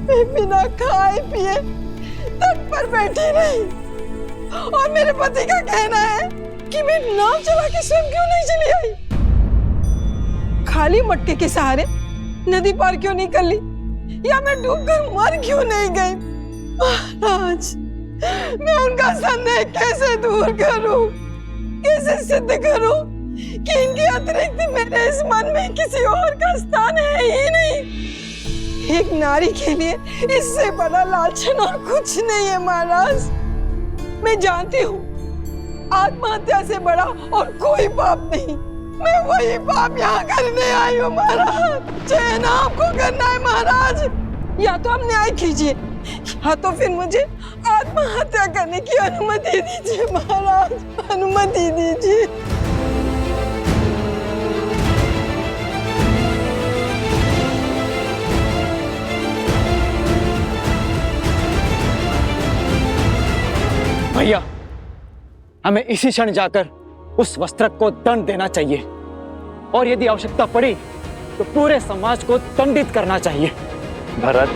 मैं बिना खाए पिए तट पर बैठी रही और मेरे पति का कहना है कि मैं नाव चला के स्वयं क्यों नहीं चली आई, खाली मटके के सहारे नदी पार क्यों नहीं कर ली, या मैं डूबकर मर क्यों नहीं गई। महाराज, मैं उनका संदेह कैसे दूर करूं, कैसे सिद्ध करूं कि इनके अतिरिक्त मेरे इस मन में किसी और का स्थान है ही नहीं। एक नारी के लिए इससे बड़ा लालचन और कुछ नहीं है महाराज। मैं जानती हूँ आत्महत्या से बड़ा और कोई पाप नहीं, मैं वही पाप यहाँ करने आई हूँ महाराज। चयन आपको करना है महाराज, या तो आप न्याय कीजिए या तो फिर मुझे आत्महत्या करने की अनुमति दीजिए महाराज, अनुमति दीजिए। भैया, हमें इसी क्षण जाकर उस वस्त्रक को दंड देना चाहिए और यदि आवश्यकता पड़ी तो पूरे समाज को दंडित करना चाहिए। भरत,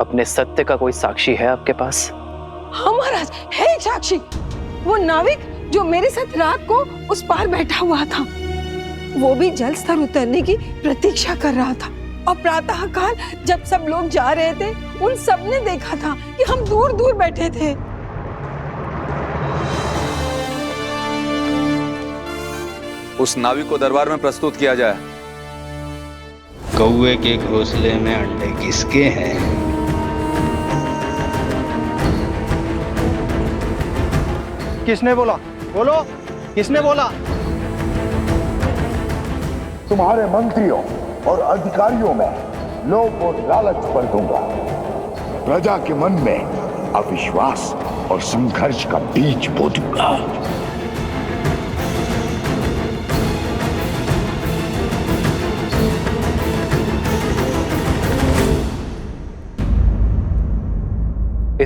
अपने सत्य का कोई साक्षी है आपके पास? हाँ महाराज, है एक साक्षी, वो नाविक जो मेरे साथ रात को उस पार बैठा हुआ था। वो भी जल स्तर उतरने की प्रतीक्षा कर रहा था और प्रातः काल जब सब लोग जा रहे थे उन सब ने देखा था कि हम दूर दूर बैठे थे। उस नाविक को दरबार में प्रस्तुत किया जाए। कौवे के घोंसले में अंडे किसके हैं? किसने बोला? बोलो, किसने बोला? तुम्हारे मंत्रियों और अधिकारियों में लोभ और लालच भर दूंगा। प्रजा के मन में अविश्वास और संघर्ष का बीज बो दूंगा।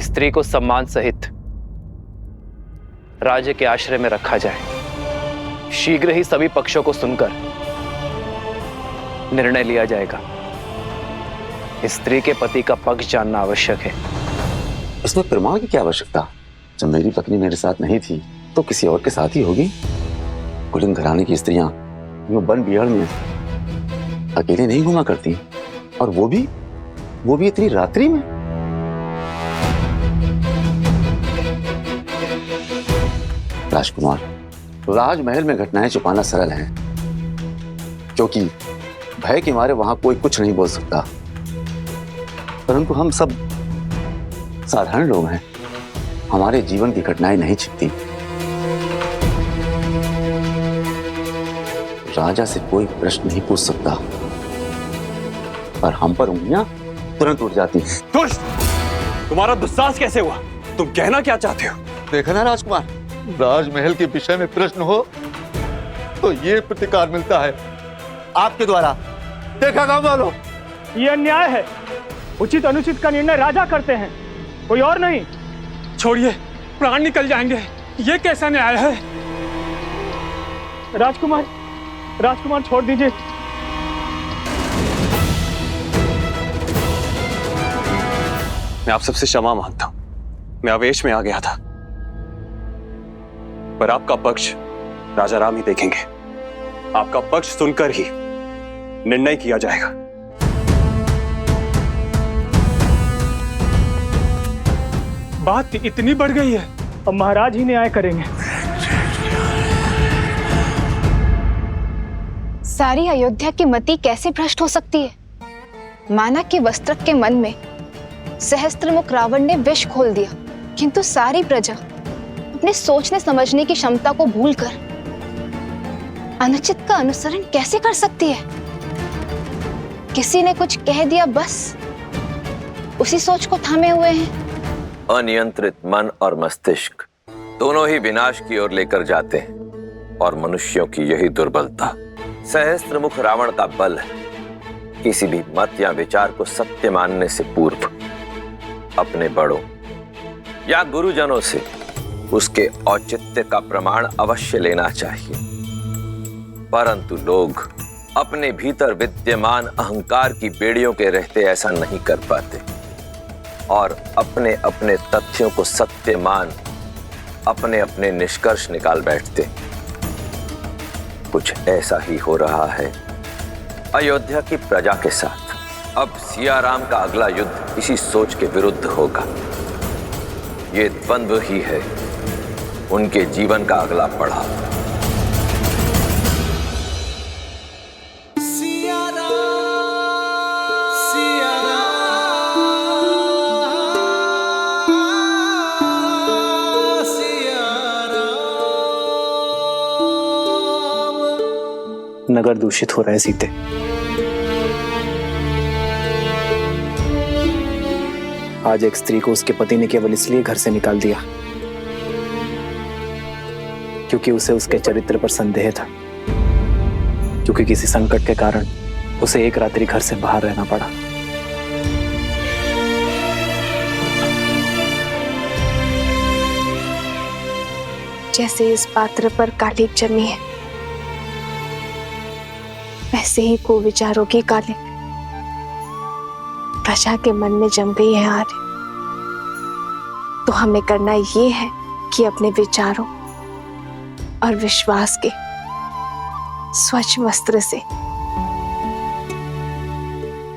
स्त्री को सम्मान सहित राज्य के आश्रय में रखा जाए। शीघ्र ही सभी पक्षों को सुनकर निर्णय लिया जाएगा। स्त्री के पति का पक्ष जानना आवश्यक है। इसमें प्रमाण की क्या आवश्यकता? जब मेरी पत्नी मेरे साथ नहीं थी तो किसी और के साथ ही होगी। कुलीन घराने की स्त्रियां यूं वन बिहार में अकेले नहीं घुमा करती, और वो भी इतनी रात्रि में। राजकुमार, राजमहल में घटनाएं छुपाना सरल है, क्योंकि भय के मारे वहां कोई कुछ नहीं बोल सकता। परंतु हम सब साधारण लोग हैं, हमारे जीवन की घटनाएं नहीं छिपती। राजा से कोई प्रश्न नहीं पूछ सकता, पर हम पर उंगलियां तुरंत उठ जाती हैं। दुष्ट! तुम्हारा दुस्साहस कैसे हुआ? तुम कहना क्या चाहते हो? देखा ना राजकुमार, राजमहल के विषय में प्रश्न हो तो ये प्रतिकार मिलता है आपके द्वारा। देखा गांव वालों, ये अन्याय है। उचित अनुचित का निर्णय राजा करते हैं, कोई और नहीं। छोड़िए, प्राण निकल जाएंगे। ये कैसा न्याय है? राजकुमार छोड़ दीजिए। मैं आप सबसे क्षमा मांगता हूं, मैं आवेश में आ गया था, पर आपका पक्ष राजा राम ही देखेंगे। आपका पक्ष सुनकर ही निर्णय किया जाएगा। बात इतनी बढ़ गई है, अब महाराज ही न्याय करेंगे। सारी अयोध्या की मति कैसे भ्रष्ट हो सकती है? माना कि वस्त्रक के मन में सहस्त्रमुख रावण ने विष खोल दिया, किंतु सारी प्रजा अपने सोचने समझने की क्षमता को भूलकर अनुचित का अनुसरण कैसे कर सकती है? किसी ने कुछ कह दिया, बस उसी सोच को थामे हुए हैं। अनियंत्रित मन और मस्तिष्क दोनों ही विनाश की ओर लेकर जाते हैं, और मनुष्यों की यही दुर्बलता सहस्त्रमुख रावण का बल है। किसी भी मत या विचार को सत्य मानने से पूर्व अपने बड़ों या गुरुजनों से उसके औचित्य का प्रमाण अवश्य लेना चाहिए, परंतु लोग अपने भीतर विद्यमान अहंकार की बेड़ियों के रहते ऐसा नहीं कर पाते और अपने अपने तथ्यों को सत्य मान अपने अपने निष्कर्ष निकाल बैठते। कुछ ऐसा ही हो रहा है अयोध्या की प्रजा के साथ। अब सियाराम का अगला युद्ध इसी सोच के विरुद्ध होगा। ये द्वंद्व ही है उनके जीवन का अगला पड़ाव। नगर दूषित हो रहा है सीते। आज एक स्त्री को उसके पति ने केवल इसलिए घर से निकाल दिया क्योंकि उसे उसके चरित्र पर संदेह था, क्योंकि किसी संकट के कारण उसे एक रात्रि घर से बाहर रहना पड़ा। जैसे इस पात्र पर कालिक जमी है, वैसे ही कुविचारों की कालिक प्रजा के मन में जम गई है आर्य। तो हमें करना ये है कि अपने विचारों और विश्वास के स्वच्छ वस्त्र से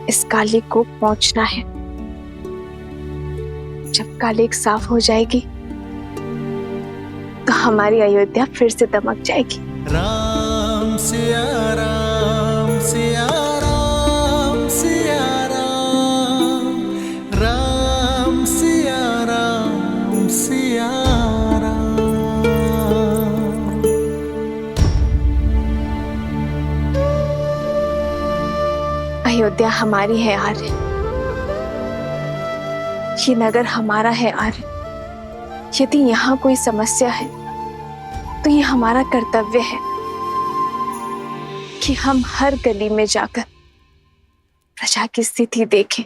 इस कालिक को पोंछना है। जब कालिक साफ हो जाएगी तो हमारी अयोध्या फिर से दमक जाएगी। राम सिया राम सिया राम सिया राम, राम सिया राम सिया राम। अयोध्या हमारी है आर्य, ये नगर हमारा है आर्य। यदि यहाँ कोई समस्या है तो ये हमारा कर्तव्य है कि हम हर गली में जाकर प्रजा की स्थिति देखें।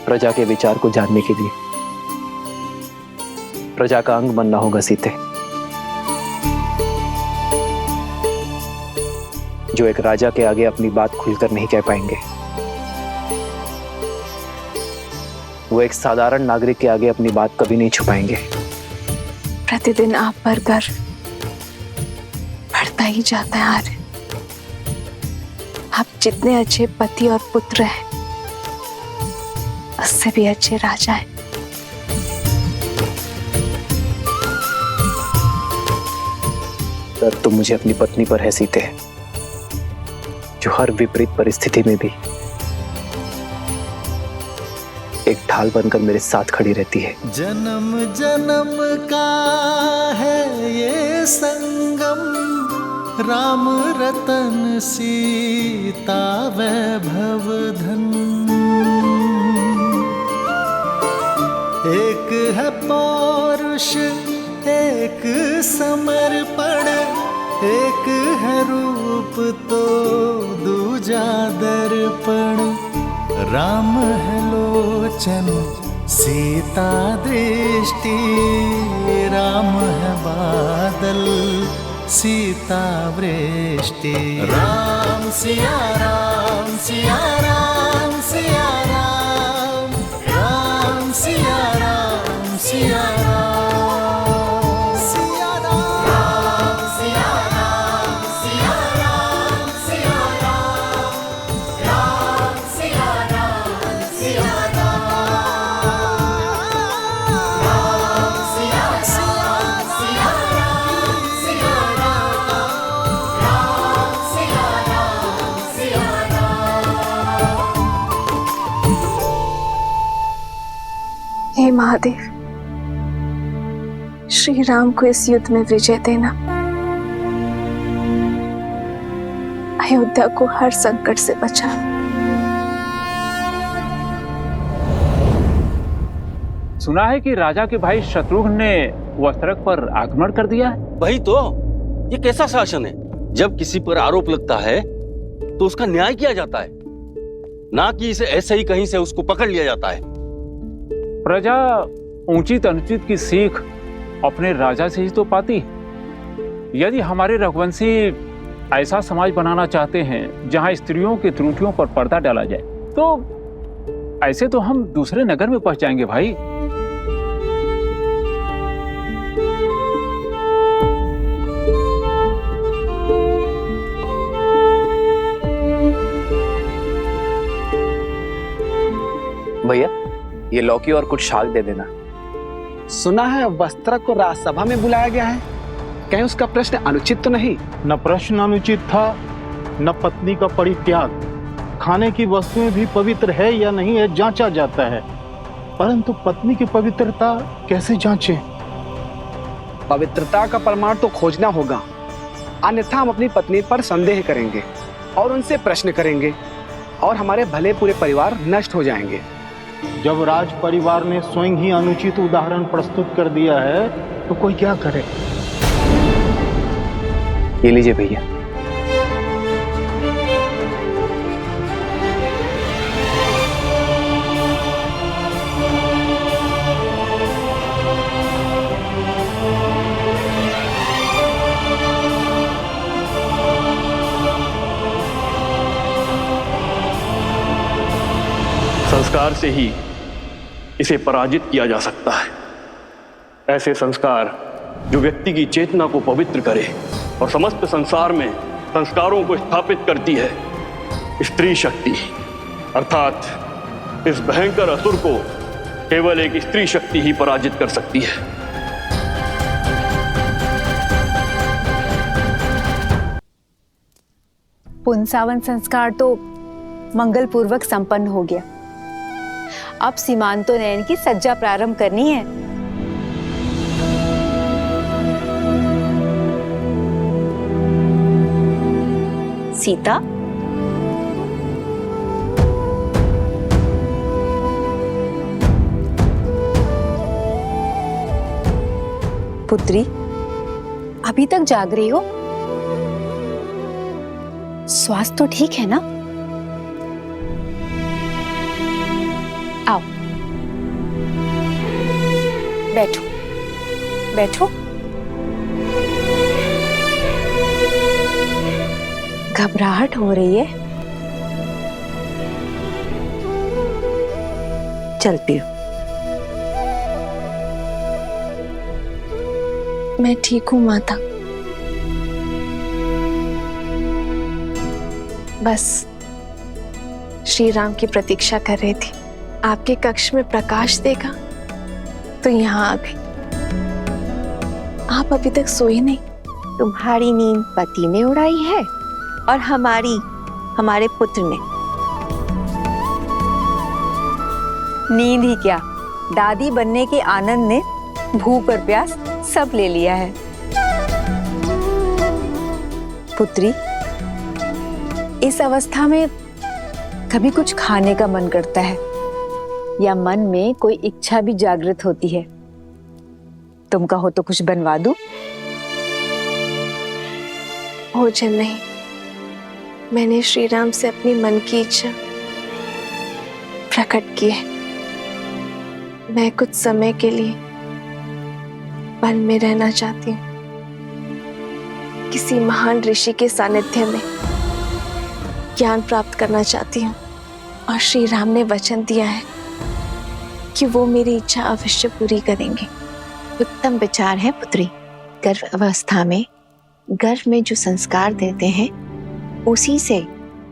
प्रजा के विचार को जानने के लिए प्रजा का अंग बनना होगा सीते। जो एक राजा के आगे अपनी बात खुलकर नहीं कह पाएंगे, वो एक साधारण नागरिक के आगे अपनी बात कभी नहीं छुपाएंगे। प्रतिदिन आप पर गर्व बढ़ता ही जाता है आर्य। आप जितने अच्छे पति और पुत्र हैं, उससे भी अच्छे राजा हैं। सर, तुम मुझे अपनी पत्नी पर है सीते, जो हर विपरीत परिस्थिति में भी एक ढाल बनकर मेरे साथ खड़ी रहती है। जन्म जन्म का है ये संगम, राम रतन सीता वैभव धन। एक है पौरुष एक समर्पण, एक है रूप तो दूजा दर्पण। राम है लोचन सीता दृष्टि, राम है बादल सीता वृष्टि। राम सिया राम सिया राम सिया राम, राम सिया राम सिया राम सिया राम। महादेव, श्री राम को इस युद्ध में विजय देना, अयोध्या को हर संकट से बचाना। सुना है कि राजा के भाई शत्रुघ्न ने वस्त्रक पर आक्रमण कर दिया है। वही तो, ये कैसा शासन है? जब किसी पर आरोप लगता है तो उसका न्याय किया जाता है, ना कि इसे ऐसे ही कहीं से उसको पकड़ लिया जाता है। प्रजा उचित अनुचित की सीख अपने राजा से ही तो पाती। यदि हमारे रघुवंशी ऐसा समाज बनाना चाहते हैं जहां स्त्रियों की त्रुटियों पर पर्दा डाला जाए, तो ऐसे तो हम दूसरे नगर में पहुंच जाएंगे भाई। भैया, ये लौकी और कुछ शाक दे देना। सुना है वस्त्रक को राजसभा में बुलाया गया है, कहीं उसका प्रश्न अनुचित तो नहीं? न प्रश्न अनुचित था, न पत्नी का परित्याग। खाने की वस्तुएं भी पवित्र है या नहीं है जांचा जाता है, परंतु पत्नी की पवित्रता कैसे जांचें? पवित्रता का प्रमाण तो खोजना होगा, अन्यथा हम अपनी पत्नी पर संदेह करेंगे और उनसे प्रश्न करेंगे और हमारे भले पूरे परिवार नष्ट हो जाएंगे। जब राज परिवार ने स्वयं ही अनुचित उदाहरण प्रस्तुत कर दिया है तो कोई क्या करे? ये लीजिए भैया। संस्कार से ही इसे पराजित किया जा सकता है। ऐसे संस्कार जो व्यक्ति की चेतना को पवित्र करे और समस्त संसार में संस्कारों को स्थापित करती है। स्त्री शक्ति अर्थात इस भयंकर असुर को केवल एक स्त्री शक्ति ही पराजित कर सकती है। पुंसावन संस्कार तो मंगलपूर्वक संपन्न हो गया। अब सीमांतो नयन की सज्जा प्रारंभ करनी है। सीता, पुत्री, अभी तक जाग रही हो? स्वास्थ्य तो ठीक है ना? आओ, बैठो बैठो। घबराहट हो रही है? चल पियो। मैं ठीक हूँ माता, बस श्री राम की प्रतीक्षा कर रही थी। आपके कक्ष में प्रकाश देखा तो यहाँ आ गई। आप अभी तक सोए नहीं? तुम्हारी नींद पति ने उड़ाई है और हमारे पुत्र ने। नींद ही क्या, दादी बनने के आनंद ने भूख और प्यास सब ले लिया है। पुत्री, इस अवस्था में कभी कुछ खाने का मन करता है या मन में कोई इच्छा भी जागृत होती है? तुम कहो तो कुछ बनवा दूं? भोजन नहीं, मैंने श्री राम से अपनी मन की इच्छा प्रकट की है। मैं कुछ समय के लिए वन में रहना चाहती हूँ, किसी महान ऋषि के सानिध्य में ज्ञान प्राप्त करना चाहती हूँ। और श्री राम ने वचन दिया है कि वो मेरी इच्छा अवश्य पूरी करेंगे। उत्तम विचार है पुत्री। गर्भ अवस्था में गर्भ में जो संस्कार देते हैं उसी से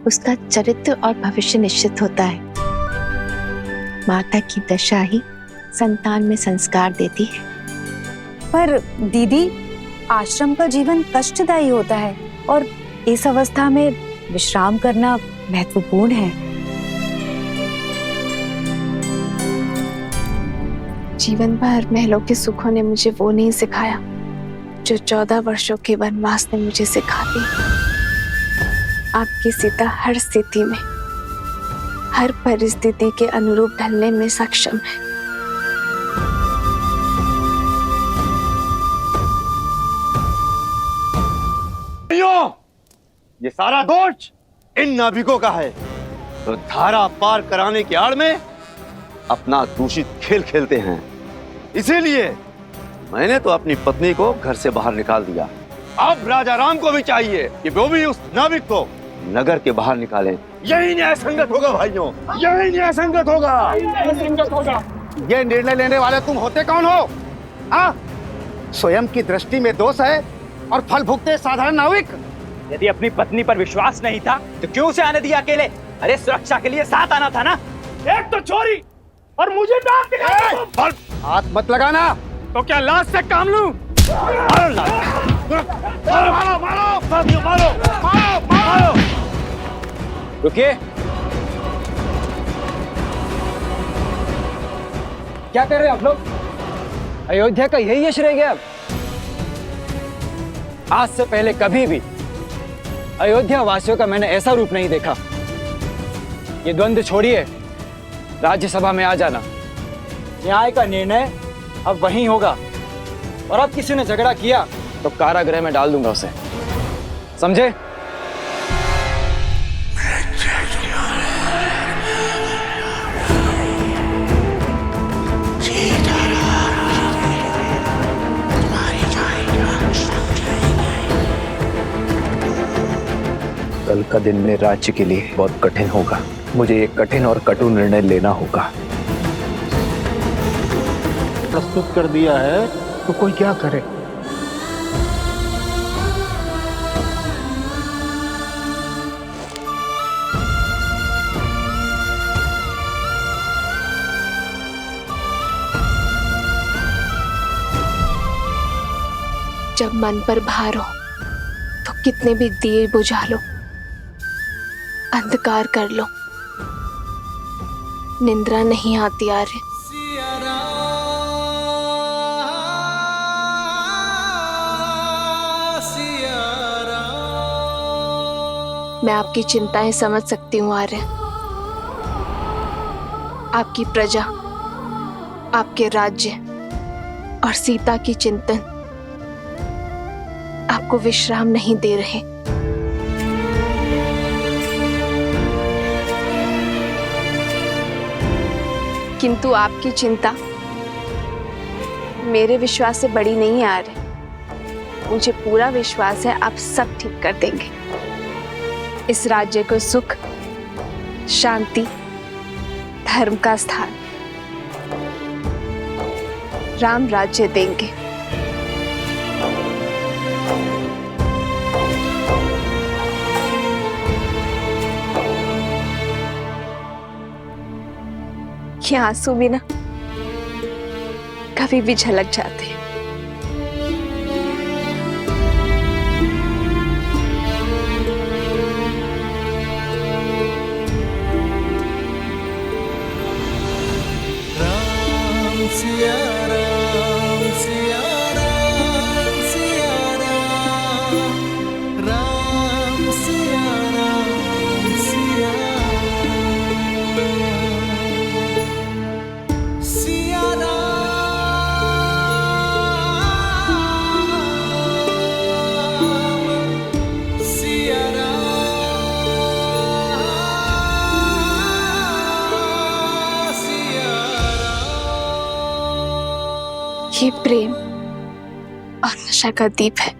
उसका चरित्र और भविष्य निश्चित होता है। माता की दशा ही संतान में संस्कार देती है। पर दीदी, आश्रम का जीवन कष्टदायी होता है और इस अवस्था में विश्राम करना महत्वपूर्ण है। जीवन भर महलों के सुखों ने मुझे वो नहीं सिखाया जो 14 वर्षों के वनवास ने मुझे सिखा दी। आपकी सीता हर स्थिति में, हर परिस्थिति के अनुरूप ढलने में सक्षम है। ये सारा दोष इन नाविकों का है, तो धारा पार कराने की आड़ में अपना दूषित खेल खेलते हैं। इसीलिए मैंने तो अपनी पत्नी को घर से बाहर निकाल दिया। अब राजा राम को भी चाहिए कि वो भी उस नाविक को नगर के बाहर निकालें। यही न्याय संगत होगा भाइयों, यही न्याय संगत होगा। ये निर्णय लेने वाले तुम होते कौन हो? स्वयं की दृष्टि में दोष है और फल भुगते साधारण नाविक। यदि अपनी पत्नी पर विश्वास नहीं था तो क्यों उसे आने दिया अकेले? अरे सुरक्षा के लिए साथ आना था ना। एक तो चोरी और मुझे डांट दिया। हाथ मत लगाना। तो क्या लाश से काम लूं? मारो। रुकिए। क्या कर रहे हैं आप लोग? अयोध्या का यही यश रह गया अब? आज से पहले कभी भी अयोध्या वासियों का मैंने ऐसा रूप नहीं देखा। ये द्वंद्व छोड़िए, राज्यसभा में आ जाना। न्याय का निर्णय अब वहीं होगा, और अब किसी ने झगड़ा किया तो कारागृह में डाल दूंगा उसे, समझे? कल का दिन मेरे राज्य के लिए बहुत कठिन होगा। मुझे एक कठिन और कटु निर्णय लेना होगा। प्रस्तुत कर दिया है तो कोई क्या करे? जब मन पर भार हो तो कितने भी दिए बुझा लो, अंधकार कर लो, निंद्रा नहीं आती आर्य। मैं आपकी चिंताएं समझ सकती हूँ आर्य। आपकी प्रजा, आपके राज्य और सीता की चिंतन आपको विश्राम नहीं दे रहे। किंतु आपकी चिंता मेरे विश्वास से बड़ी नहीं आ रही। मुझे पूरा विश्वास है आप सब ठीक कर देंगे। इस राज्य को सुख, शांति, धर्म का स्थान, राम राज्य देंगे। ये आंसू भी ना कभी भी झलक जाते हैं। राम सिया राम सिया राम सिया राम, राम सिया राम सिया ये प्रेम और नशा का दीप है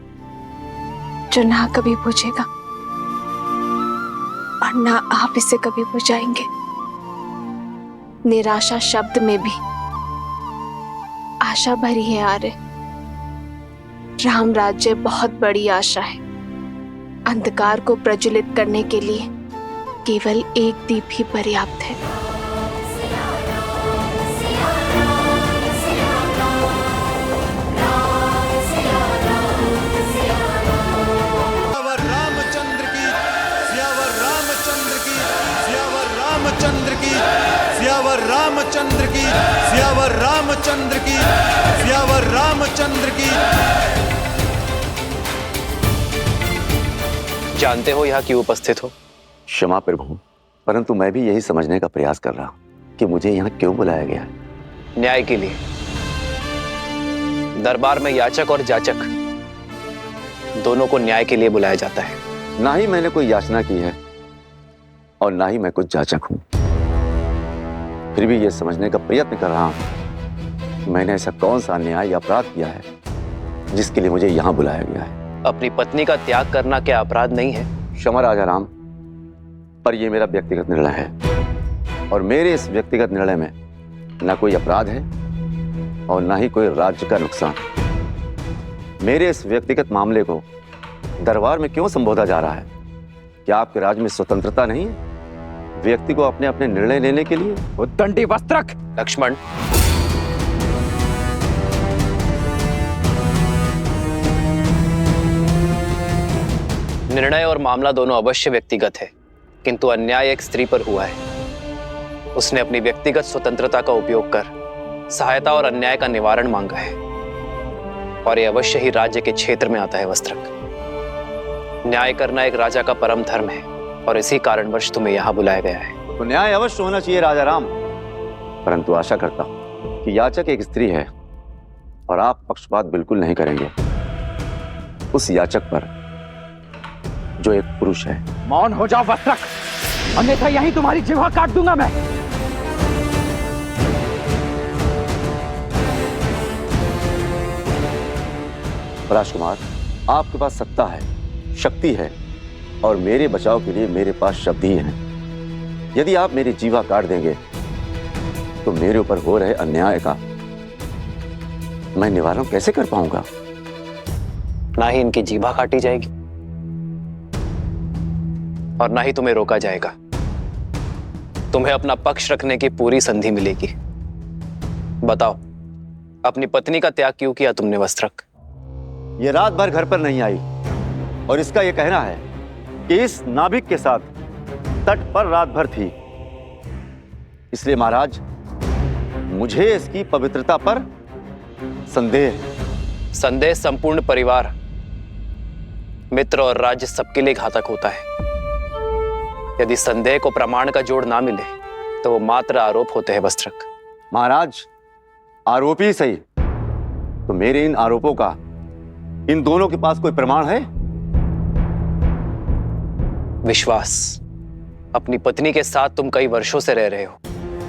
जो ना कभी बुझेगा और ना आप इसे कभी बुझाएंगे। निराशा शब्द में भी आशा भरी है आर्य। राम राज्य बहुत बड़ी आशा है। अंधकार को प्रज्वलित करने के लिए केवल एक दीप ही पर्याप्त है। रामचंद्र रामचंद्र की, सियावर रामचंद्र की, सियावर रामचंद्र की। जानते हो यहाँ क्यों उपस्थित हो? क्षमा प्रभु, परंतु मैं भी यही समझने का प्रयास कर रहा हूँ कि मुझे यहाँ क्यों बुलाया गया है। न्याय के लिए। दरबार में याचक और जाचक दोनों को न्याय के लिए बुलाया जाता है। ना ही मैंने कोई याचना की है और ना ही मैं कुछ जाचक हूं। फिर भी यह समझने का प्रयत्न कर रहा हूं कि मैंने ऐसा कौन सा अन्याय या अपराध किया है जिसके लिए मुझे यहां बुलाया गया है। अपनी पत्नी का त्याग करना क्या अपराध नहीं है? क्षमा राजा राम, पर यह मेरा व्यक्तिगत निर्णय है और मेरे इस व्यक्तिगत निर्णय में ना कोई अपराध है और ना ही कोई राज्य का नुकसान। मेरे इस व्यक्तिगत मामले को दरबार में क्यों संबोधा जा रहा है? क्या आपके राज्य में स्वतंत्रता नहीं है व्यक्ति को अपने अपने निर्णय लेने के लिए? उद्दंडी वस्त्रक। लक्ष्मण, निर्णय और मामला दोनों अवश्य व्यक्तिगत है, किंतु अन्याय एक स्त्री पर हुआ है। उसने अपनी व्यक्तिगत स्वतंत्रता का उपयोग कर सहायता और अन्याय का निवारण मांगा है और यह अवश्य ही राज्य के क्षेत्र में आता है। वस्त्रक, न्याय करना एक राजा का परम धर्म है और इसी कारणवश तुम्हें यहाँ बुलाया गया है। तो न्याय अवश्य होना चाहिए राजा राम, परंतु आशा करता हूं कि याचक एक स्त्री है और आप पक्षपात बिल्कुल नहीं करेंगे उस याचक पर जो एक पुरुष है। मौन हो जाओ वस्त्रक, अन्यथा यहीं तुम्हारी जिह्वा काट दूंगा मैं। राजकुमार, आपके पास सत्ता है, शक्ति है और मेरे बचाव के लिए मेरे पास शब्द ही हैं। यदि आप मेरी जीवा काट देंगे तो मेरे ऊपर हो रहे अन्याय का मैं निवारण कैसे कर पाऊंगा? ना ही इनकी जीभा काटी जाएगी और ना ही तुम्हें रोका जाएगा। तुम्हें अपना पक्ष रखने की पूरी संधि मिलेगी। बताओ, अपनी पत्नी का त्याग क्यों किया तुमने वस्त्रक? ये रात भर घर पर नहीं आई और इसका यह कहना है कि इस नाभिक के साथ तट पर रात भर थी। इसलिए महाराज, मुझे इसकी पवित्रता पर संदेह है। संदेह संपूर्ण परिवार, मित्र और राज्य सबके लिए घातक होता है। यदि संदेह को प्रमाण का जोड़ ना मिले तो वो मात्र आरोप होते हैं। वस्त्रक, महाराज, आरोप ही सही, तो मेरे इन आरोपों का इन दोनों के पास कोई प्रमाण है? विश्वास। अपनी पत्नी के साथ तुम कई वर्षों से रह रहे हो,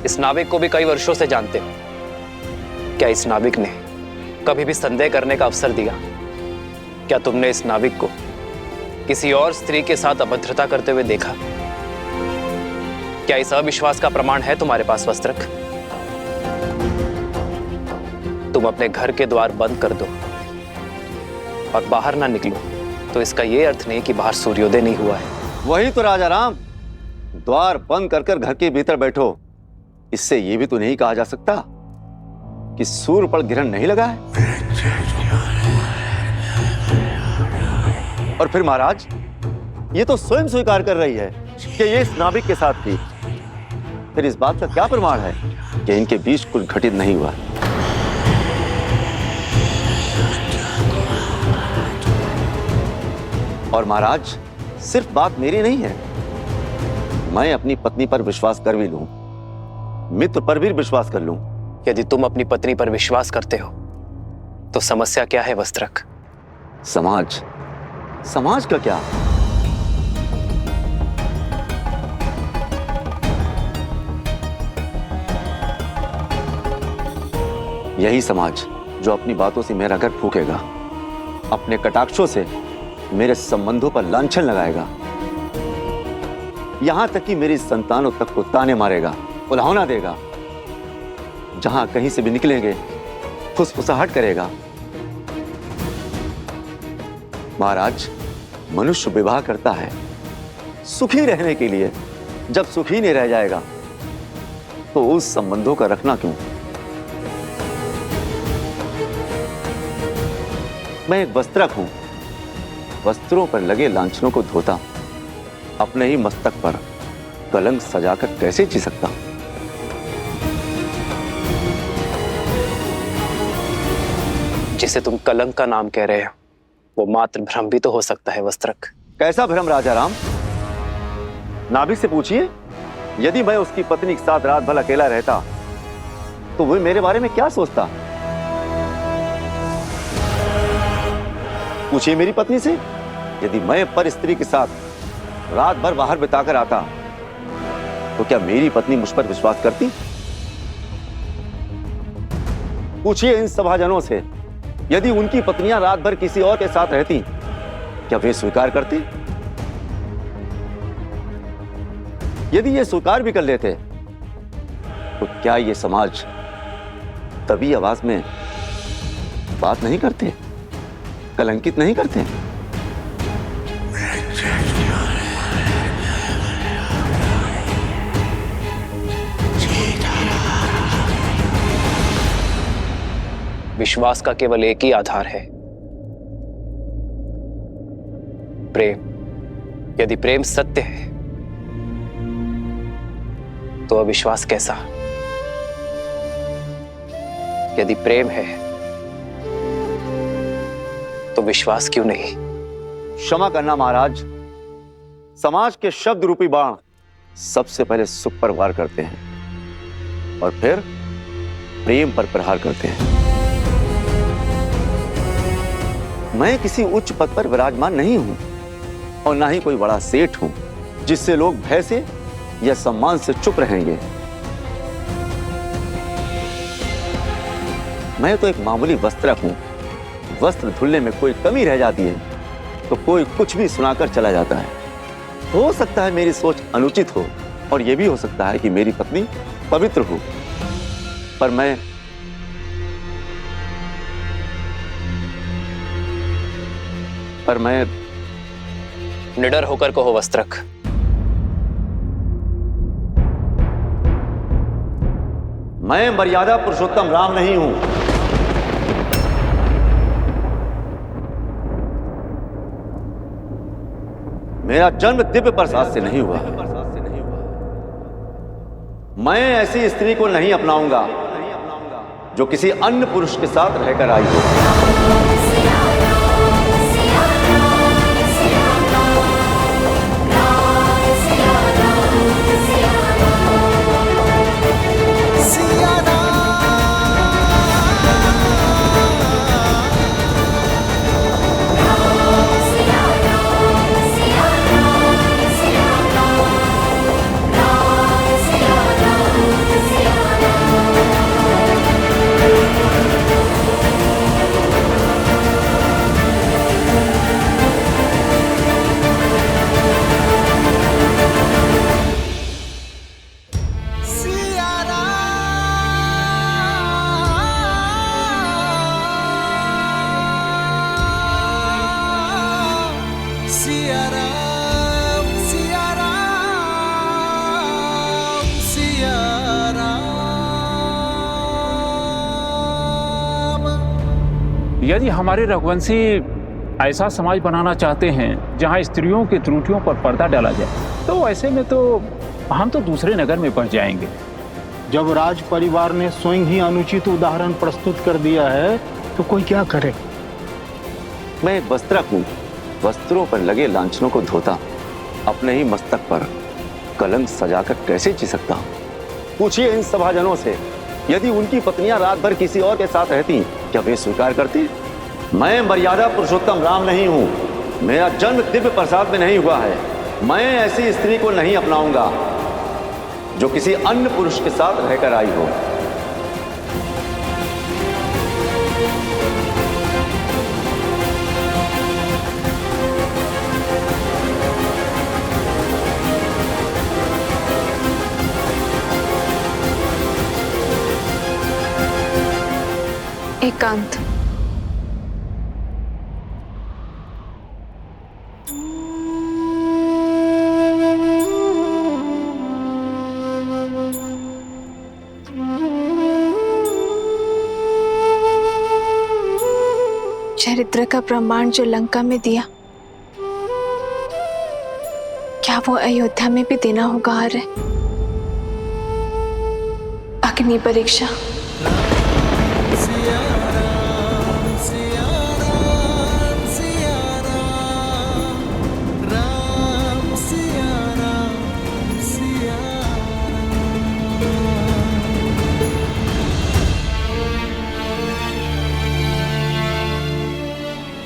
इस नाविक को भी कई वर्षों से जानते हो। क्या इस नाविक ने कभी भी संदेह करने का अवसर दिया? क्या तुमने इस नाविक को किसी और स्त्री के साथ अभद्रता करते हुए देखा? क्या इस अविश्वास का प्रमाण है तुम्हारे पास? वस्त्रक, तुम अपने घर के द्वार बंद कर दो और बाहर ना निकलो तो इसका यह अर्थ नहीं कि बाहर सूर्योदय नहीं हुआ है। वही तो राजा राम, द्वार बंद कर घर के भीतर बैठो, इससे यह भी तो नहीं कहा जा सकता कि सूर्य पर ग्रहण नहीं लगा है। और फिर महाराज, ये तो स्वयं स्वीकार कर रही है कि ये इस नाविक के साथ थी। फिर इस बात का क्या प्रमाण है कि इनके बीच कुछ घटित नहीं हुआ? और महाराज, सिर्फ बात मेरी नहीं है, मैं अपनी पत्नी पर विश्वास कर भी लूं, मित्र पर भी विश्वास कर लूं। यदि तुम अपनी पत्नी पर विश्वास करते हो तो समस्या क्या है? वस्त्रक, समाज, समाज का क्या? यही समाज जो अपनी बातों से मेरा घर फूकेगा, अपने कटाक्षों से मेरे संबंधों पर लांछन लगाएगा, यहां तक कि मेरी संतानों तक को ताने मारेगा, उल्हाना देगा, जहां कहीं से भी निकलेंगे फुसफुसाहट करेगा। महाराज, मनुष्य विवाह करता है सुखी रहने के लिए, जब सुखी नहीं रह जाएगा तो उस संबंधों का रखना क्यों? मैं एक वस्त्रक हूं, वस्त्रों पर लगे लांछनों को धोता हूं, अपने ही मस्तक पर कलंक सजाकर कैसे जी सकता हूं? जिसे तुम कलंक का नाम कह रहे हो वो मात्र भ्रम भी तो हो सकता है वस्त्रक। कैसा भ्रम राजा राम? नाभिक से पूछिए, यदि मैं उसकी पत्नी के साथ रात भर अकेला रहता तो वो मेरे बारे में क्या सोचता? पूछिए मेरी पत्नी से, यदि मैं पर स्त्री के साथ रात भर बाहर बिताकर आता तो क्या मेरी पत्नी मुझ पर विश्वास करती? पूछिए इन सभाजनों से, यदि उनकी पत्नियां रात भर किसी और के साथ रहती क्या वे स्वीकार करते? यदि ये स्वीकार भी कर लेते तो क्या ये समाज तभी आवाज में बात नहीं करते, कलंकित नहीं करते? विश्वास का केवल एक ही आधार है, प्रेम। यदि प्रेम सत्य है तो अविश्वास कैसा? यदि प्रेम है तो विश्वास क्यों नहीं? क्षमा करना महाराज, समाज के शब्द रूपी बाण सबसे पहले सुख पर वार करते हैं और फिर प्रेम पर प्रहार करते हैं। मैं किसी उच्च पद पर विराजमान नहीं हूं और ना ही कोई बड़ा सेठ हूं जिससे लोग भय से या सम्मान से चुप रहेंगे। मैं तो एक मामूली वस्त्रक हूं। वस्त्र धुलने में कोई कमी रह जाती है तो कोई कुछ भी सुनाकर चला जाता है। हो सकता है मेरी सोच अनुचित हो और यह भी हो सकता है कि मेरी पत्नी पवित्र हो, पर मैं निडर होकर कहो वस्त्रक, मैं मर्यादा पुरुषोत्तम राम नहीं हूं। मेरा जन्म दिव्य प्रसाद से नहीं हुआ। मैं ऐसी स्त्री को नहीं अपनाऊंगा जो किसी अन्य पुरुष के साथ रहकर आई हो। यदि हमारे रघुवंशी ऐसा समाज बनाना चाहते हैं जहां स्त्रियों की त्रुटियों पर पर्दा डाला जाए तो ऐसे में तो हम तो दूसरे नगर में बस जाएंगे। जब राज परिवार ने स्वयं ही अनुचित उदाहरण प्रस्तुत कर दिया है तो कोई क्या करे? मैं एक वस्त्रक हूं, वस्त्रों पर लगे लांछनों को धोता अपने ही मस्तक पर कलंक सजाकर कैसे जी सकता हूं? पूछिए इन सभाजनों से, यदि उनकी पत्नियां रात भर किसी और के साथ रहती क्या वे स्वीकार करती? मैं मर्यादा पुरुषोत्तम राम नहीं हूं। मेरा जन्म दिव्य प्रसाद में नहीं हुआ है। मैं ऐसी स्त्री को नहीं अपनाऊंगा जो किसी अन्य पुरुष के साथ रहकर आई हो। एकांत। चरित्र का प्रमाण जो लंका में दिया, क्या वो अयोध्या में भी देना होगा? आर्य अग्नि परीक्षा।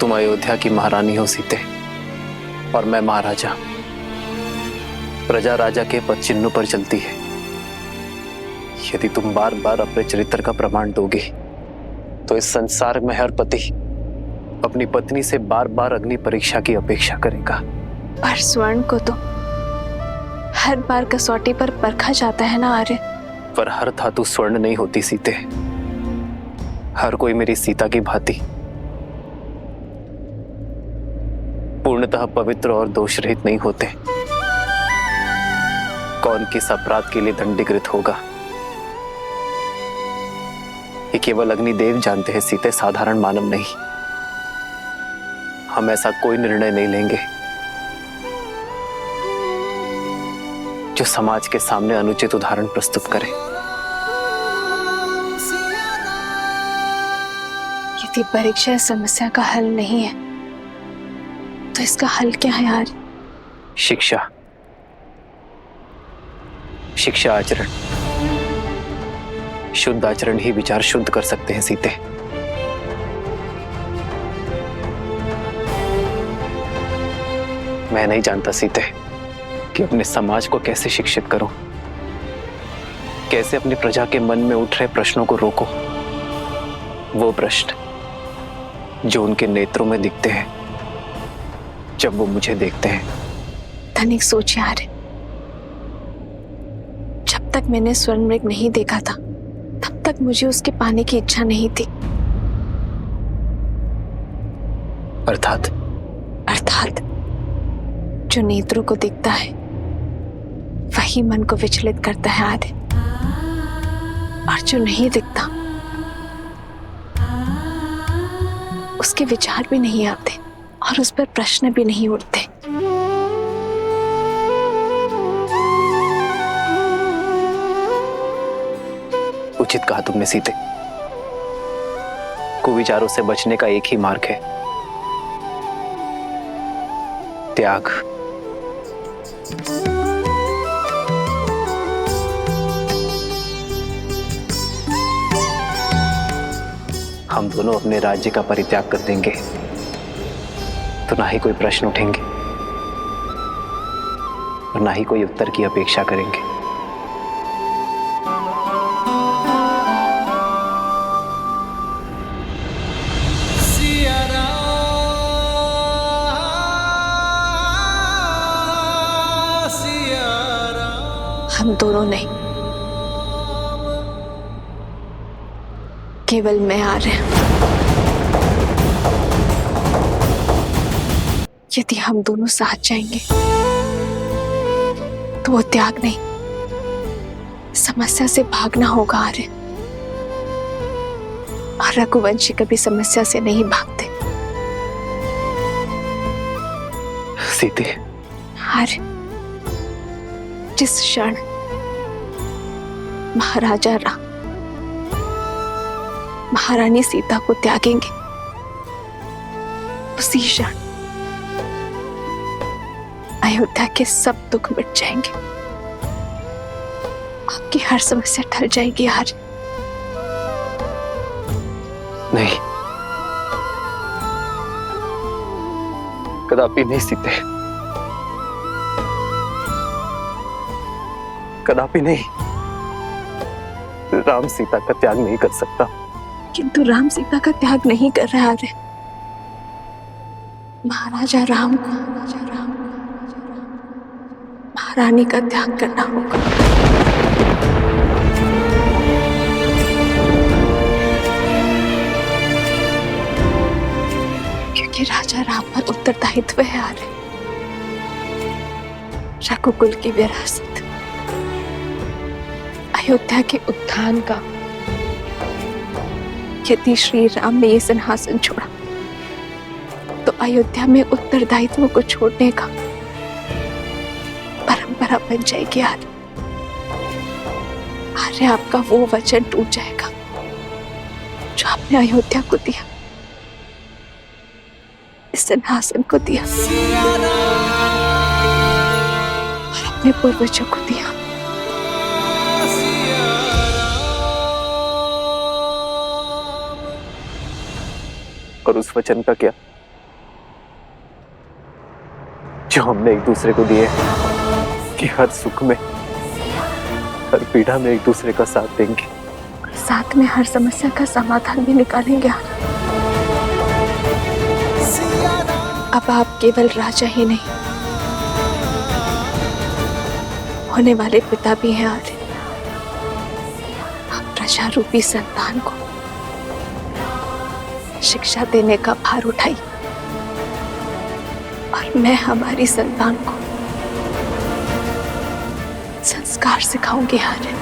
तुम अयोध्या की महारानी हो सीते, और मैं महाराजा। प्रजा राजा के पद चिन्हों पर चलती है। यदि तुम बार बार अपने चरित्र का प्रमाण दोगे तो इस संसार में हर पति अपनी पत्नी से बार बार अग्नि परीक्षा की अपेक्षा करेगा। पर स्वर्ण को तो हर बार कसौटी पर परखा जाता है ना आर्य। पर हर धातु स्वर्ण नहीं होती सीते। हर कोई मेरी सीता की भांति पूर्णतः पवित्र और दोष रहित नहीं होते। कौन किस अपराध के लिए दंडीकृत होगा ये केवल अग्निदेव जानते हैं सीते, साधारण मानव नहीं। हम ऐसा कोई निर्णय नहीं लेंगे जो समाज के सामने अनुचित उदाहरण प्रस्तुत करे। यदि परीक्षा इस समस्या का हल नहीं है तो इसका हल क्या है यार? शिक्षा, शिक्षा आचरण। शुद्ध आचरण ही विचार शुद्ध कर सकते हैं सीते। मैं नहीं जानता सीते कि अपने समाज को कैसे शिक्षित करूं, कैसे अपनी प्रजा के मन में उठ रहे प्रश्नों को रोको। वो प्रश्न जो उनके नेत्रों में दिखते हैं जब वो मुझे देखते हैं। तनिक सोच यार, जब तक मैंने स्वर्ण मृग नहीं देखा था तब तक मुझे उसके पाने की इच्छा नहीं थी। अर्थात जो नेत्रों को दिखता है वही मन को विचलित करता है आर्य, और जो नहीं दिखता उसके विचार भी नहीं आते और उस पर प्रश्न भी नहीं उठते। उचित कहा तुमने सीते। कुविचारों से बचने का एक ही मार्ग है, त्याग। हम दोनों अपने राज्य का परित्याग कर देंगे तो ना ही कोई प्रश्न उठेंगे और ना ही कोई उत्तर की अपेक्षा करेंगे। हम दोनों नहीं, केवल मैं आ रहे हैं। यदि हम दोनों साथ जाएंगे तो वो त्याग नहीं, समस्या से भागना होगा आर्य। और रघुवंशी कभी समस्या से नहीं भागते। सीते, आर्य, जिस क्षण महाराजा राम महारानी सीता को त्यागेंगे उसी क्षण अयोध्या के सब दुख मिट जाएंगे, आपकी हर समस्या टल जाएगी यार। नहीं, कदापि नहीं सीते, कदापि नहीं। राम सीता का त्याग नहीं कर सकता। किंतु राम सीता का त्याग नहीं कर रहा है। महाराजा राम को महारानी का त्याग करना होगा। क्योंकि राजा राम पर उत्तरदायित्व है आर्य। रघुकुल की विरासत, अयोध्या के उत्थान का। यदि श्री राम ने ये सिंहासन छोड़ा तो अयोध्या में उत्तरदायित्व को छोड़ने का परंपरा बन जाएगी आर्य। आर्य, आपका वो वचन टूट जाएगा जो आपने अयोध्या को दिया, इस सिंहासन को दिया और अपने पूर्वजों को दिया। और उस वचन का क्या? जो हमने एक दूसरे को दिए कि हर सुख में हर पीड़ा में एक दूसरे का साथ देंगे, साथ में हर समस्या का समाधान भी निकालेंगे। अब आप केवल राजा ही नहीं, होने वाले पिता भी हैं आर्य। आप प्रजा रूपी संतान को शिक्षा देने का भार उठाई और मैं हमारी संतान को संस्कार सिखाऊंगी आर्य।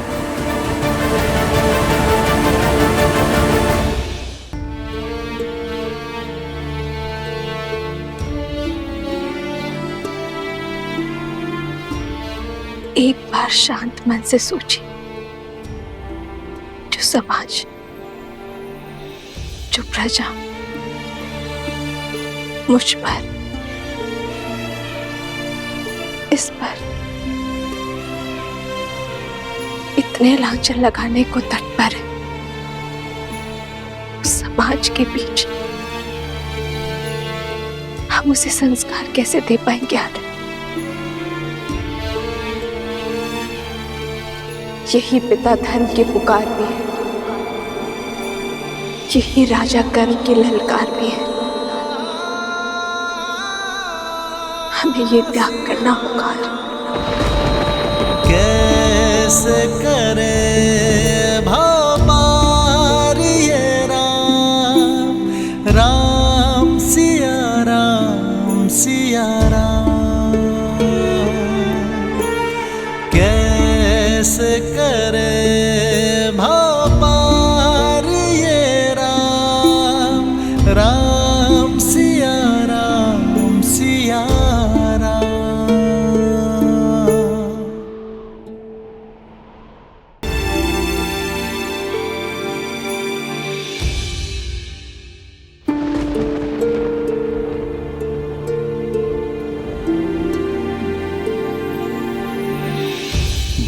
एक बार शांत मन से सोचिए, जो समाज, जो प्रजा मुझ पर, इस पर इतने लांछन लगाने को तत्पर है, उस समाज के बीच हम उसे संस्कार कैसे दे पाएंगे आर्य? यही पिता धर्म की पुकार भी है, यही राजा कर्म की ललकार भी है। हमें ये त्याग करना होगा। कैसे करे भव पार ये राम, राम सिया राम सिया राम। कैसे करे भव पार ये राम, राम सिया राम सिया राम।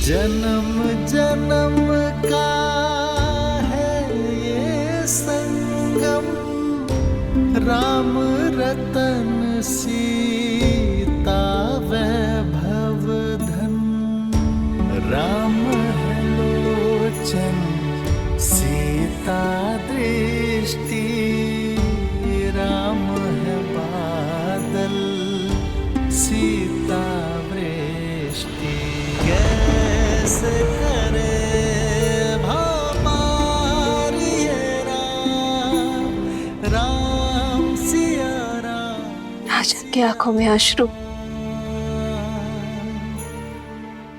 जन्म जन्म का है ये संगम, राम रतन सीता वैभव धन। राम है लोचन सीता दृष्टि, राम है बादल सीता वृष्टि। कैसे करे भव पार ये राम, राम सिया राम। राजा की आंखों में अश्रु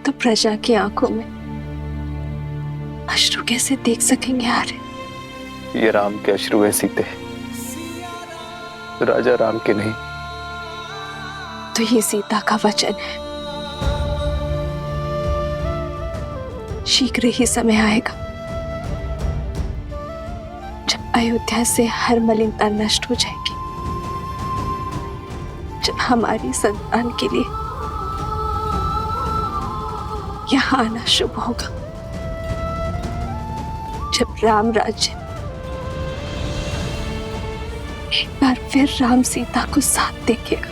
तो प्रजा की आंखों में अश्रु कैसे देख सकेंगे आर्य? ये राम के अश्रु है सीते, राजा राम के नहीं। तो ये सीता का वचन है, शीघ्र ही समय आएगा जब अयोध्या से हर मलिनता नष्ट हो जाएगी, जब हमारी संतान के लिए यहाँ आना शुभ होगा, जब राम राज्य एक बार फिर राम सीता को साथ देखेगा।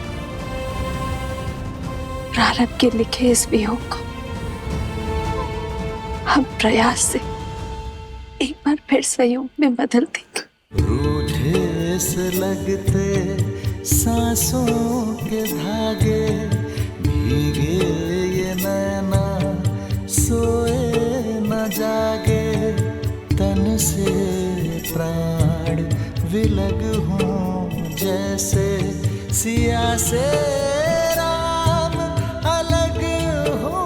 प्रारंभ के लिखे इस वियोग को हम प्रयास से एक बार फिर संयोग में बदल देंगे। रूठे से लगते सांसों के धागे, भीगे ये नैना सोए न जागे। तन से प्राण विलग हों जैसे सिया से राम अलग हो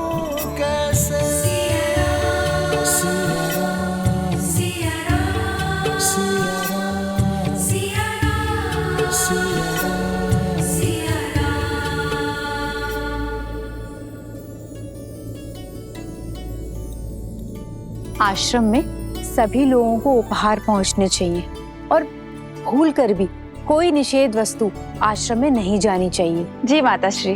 कैसे। आश्रम में सभी लोगों को उपहार पहुंचने चाहिए और भूलकर भी कोई निषेध वस्तु आश्रम में नहीं जानी चाहिए। जी माताश्री।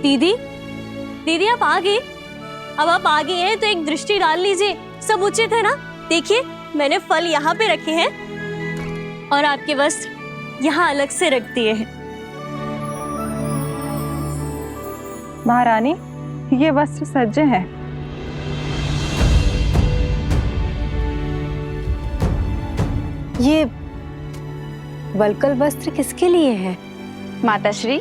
दीदी, दीदी आप आ गए? अब आप आ गए हैं तो एक दृष्टि डाल लीजिए, सब उचित है ना? देखिए, मैंने फल यहाँ पे रखे हैं और आपके वस्त्र यहाँ अलग से रख दिए हैं। महारानी, ये वस्त्र सज्जे हैं। ये वलकल वस्त्र किसके लिए है? माताश्री,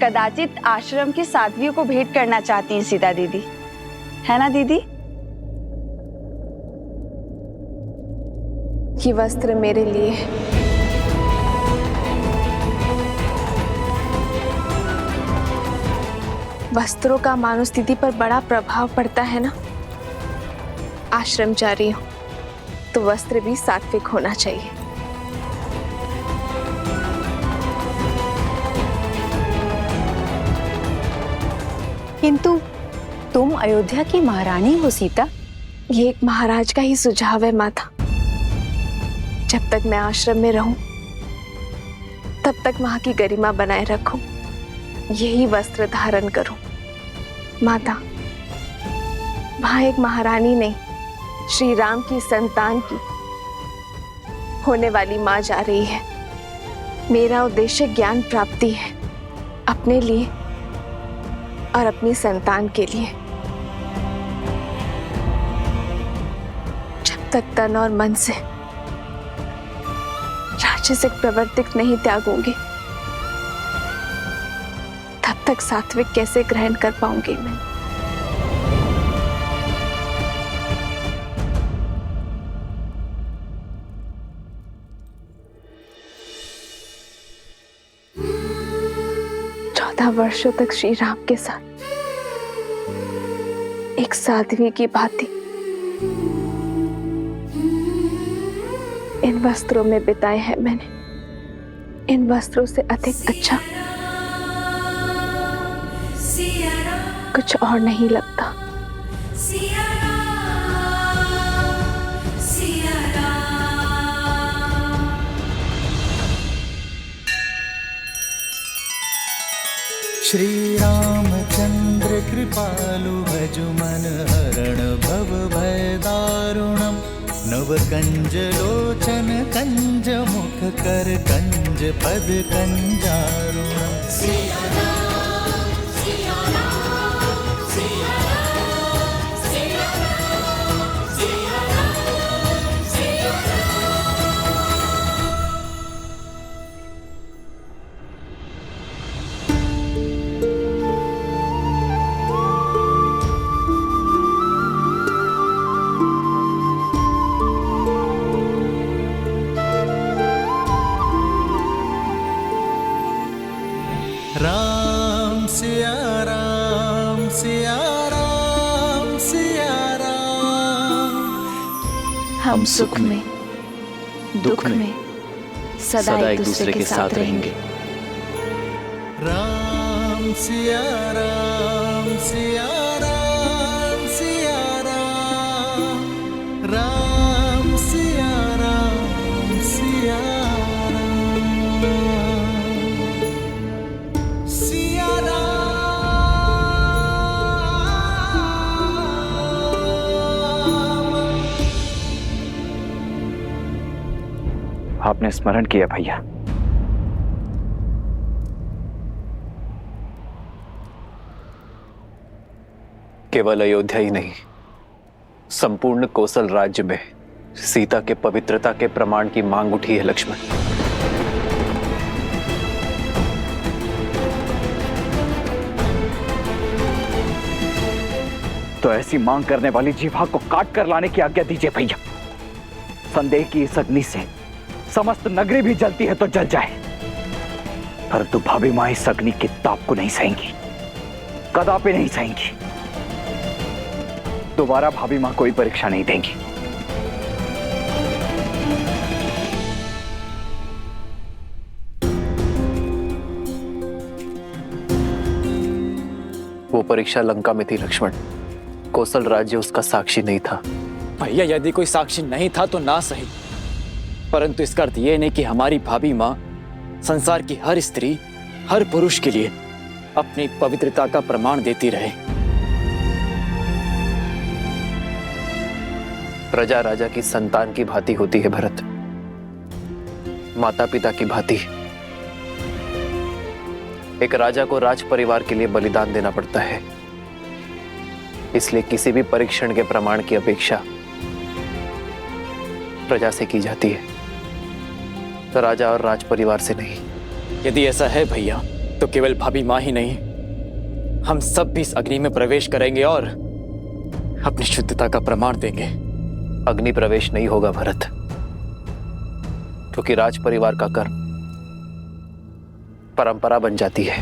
कदाचित आश्रम की साध्वियों को भेंट करना चाहती हैं सीता दीदी, है ना दीदी? ये वस्त्र मेरे लिए है। वस्त्रों का मानव स्थिति पर बड़ा प्रभाव पड़ता है ना। आश्रम जा रही हूं तो वस्त्र भी सात्विक होना चाहिए। किंतु तुम अयोध्या की महारानी हो सीता। ये एक महाराज का ही सुझाव है माता। जब तक मैं आश्रम में रहूं तब तक वहां की गरिमा बनाए रखूं, यही वस्त्र धारण करूं। माता, वहां एक महारानी नहीं, श्री राम की संतान की होने वाली मां जा रही है। मेरा उद्देश्य ज्ञान प्राप्ति है, अपने लिए और अपनी संतान के लिए। जब तक तन और मन से राजसिक प्रवृत्ति नहीं त्यागूंगी, तब तक सात्विक कैसे ग्रहण कर पाऊंगी मैं? वर्षों तक श्री राम के साथ एक साध्वी की भांति इन वस्त्रों में बिताए हैं मैंने। इन वस्त्रों से अधिक अच्छा कुछ और नहीं लगता। श्री रामचंद्र कृपालु भजु मन हरण भव भय दारुणम। नव कंज लोचन कंज मुख कर कंज पद कंजारुणम। राम सिया राम सिया राम सिया राम। हम सुख में दुख में सदा एक दूसरे के साथ रहेंगे। राम सिया राम सिया राम सिया राम। राम सिया राम सिया आपने स्मरण किया भैया। केवल अयोध्या ही नहीं, संपूर्ण कोसल राज्य में सीता के पवित्रता के प्रमाण की मांग उठी है लक्ष्मण। तो ऐसी मांग करने वाली जीवा को काट कर लाने की आज्ञा दीजिए भैया। संदेह की इस अग्नि से समस्त नगरी भी जलती है तो जल जाए, परंतु भाभी मां इस अग्नि की ताप को नहीं सहेंगी, कदापि नहीं सहेंगी। दोबारा भाभी मां कोई परीक्षा नहीं देंगी। वो परीक्षा लंका में थी लक्ष्मण, कौशल राज्य उसका साक्षी नहीं था। भैया, यदि कोई साक्षी नहीं था तो ना सही, परंतु इसका अर्थ यह नहीं कि हमारी भाभी मां संसार की हर स्त्री, हर पुरुष के लिए अपनी पवित्रता का प्रमाण देती रहे। प्रजा राजा की संतान की भांति होती है भरत, माता पिता की भांति। एक राजा को राज परिवार के लिए बलिदान देना पड़ता है, इसलिए किसी भी परीक्षण के प्रमाण की अपेक्षा प्रजा से की जाती है, तो राजा और राज परिवार से नहीं। यदि ऐसा है भैया, तो केवल भाभी माँ ही नहीं, हम सब भी इस अग्नि में प्रवेश करेंगे और अपनी शुद्धता का प्रमाण देंगे। अग्नि प्रवेश नहीं होगा भरत, क्योंकि राज परिवार का कर्म परंपरा बन जाती है।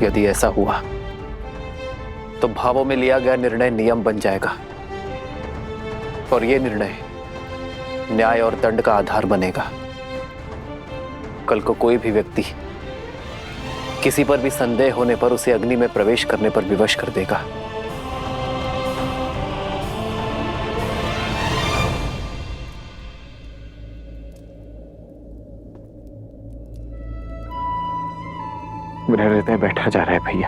यदि ऐसा हुआ तो भावों में लिया गया निर्णय नियम बन जाएगा, और यह निर्णय न्याय और दंड का आधार बनेगा। कल को कोई भी व्यक्ति किसी पर भी संदेह होने पर उसे अग्नि में प्रवेश करने पर विवश कर देगा। मेरे हृदय बैठा जा रहा है भैया।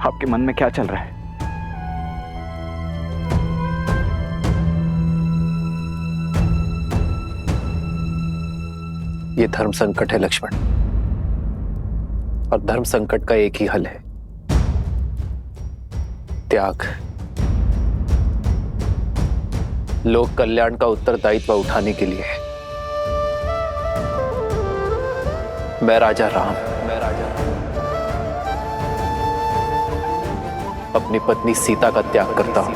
आपके मन में क्या चल रहा है? ये धर्म संकट है लक्ष्मण, और धर्म संकट का एक ही हल है, त्याग। लोक कल्याण का उत्तरदायित्व उठाने के लिए मैं राजा राम अपनी पत्नी सीता का त्याग करता हूं।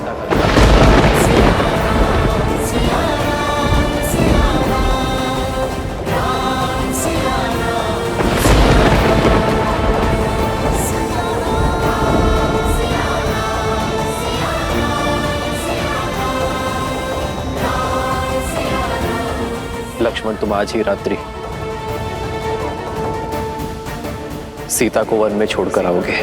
लक्ष्मण, तुम आज ही रात्रि सीता को वन में छोड़कर आओगे।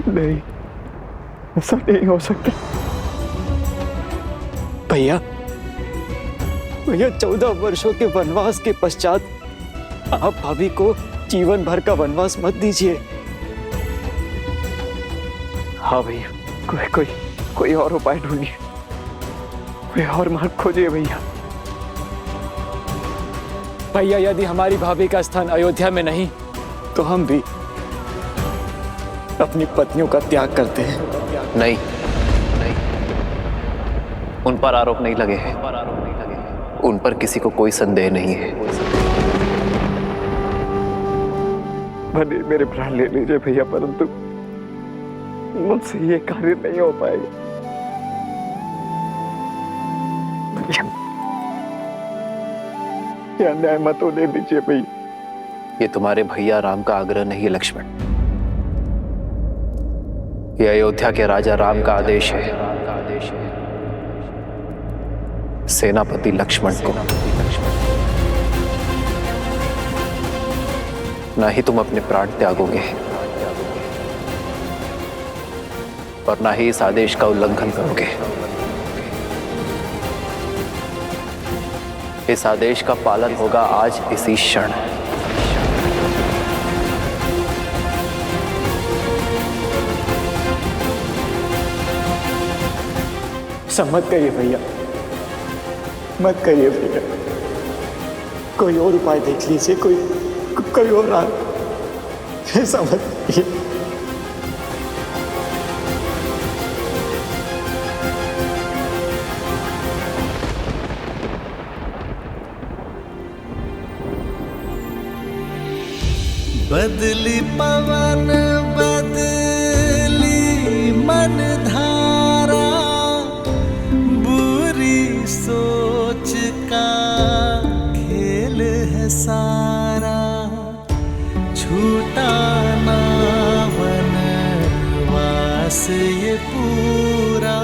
नहीं, ऐसा नहीं हो सकता भैया। 14 वर्षों के वनवास के पश्चात आप भाभी को जीवन भर का वनवास मत दीजिए। हाँ भैया, कोई और उपाय ढूंढिए, कोई और मार्ग खोजिए भैया। भैया, यदि हमारी भाभी का स्थान अयोध्या में नहीं, तो हम भी अपनी पत्नियों का त्याग करते हैं। नहीं, उन पर आरोप नहीं लगे हैं, उन पर किसी को कोई संदेह नहीं है। भले मेरे प्राण ले लीजिए भैया, परंतु मुझसे ये कार्य नहीं हो पाएगा। ये अन्याय मत होने दीजिए भैया। ये तुम्हारे भैया राम का आग्रह नहीं है लक्ष्मण, ये अयोध्या के राजा राम का आदेश है सेनापति लक्ष्मण को। ना ही तुम अपने प्राण त्यागोगे और ना ही इस आदेश का उल्लंघन करोगे। इस आदेश का पालन होगा आज इसी क्षण। मत करिए भैया, मत करिए भैया। कोई और उपाय देख लीजिए, कोई और ऐसा मत करिए। बदली पवन बदली मन धारा, बुरी सोच का खेल है सारा। छूटा ना वनवास ये पूरा,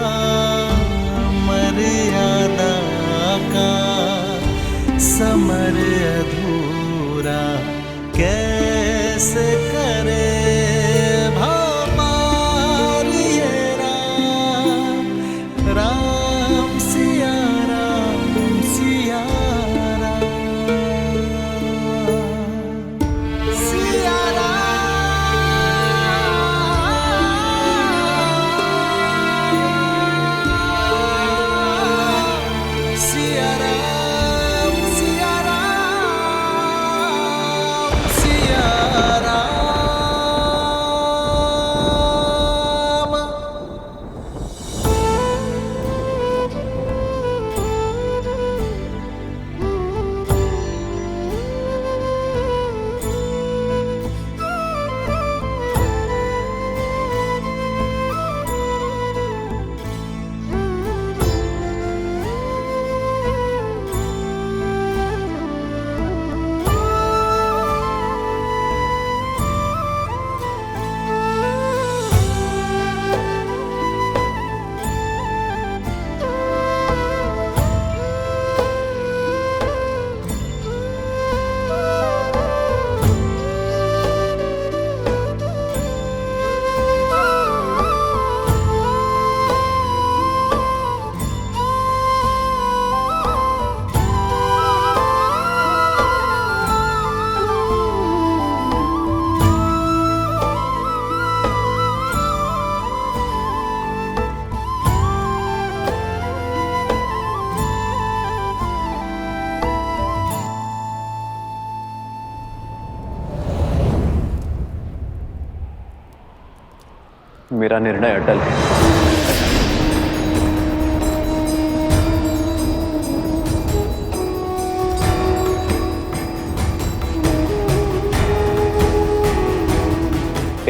मर्यादा का समर अधूरा। कैसे करे भमार ये राम, राम सिया राम सिया मेरा निर्णय अटल है।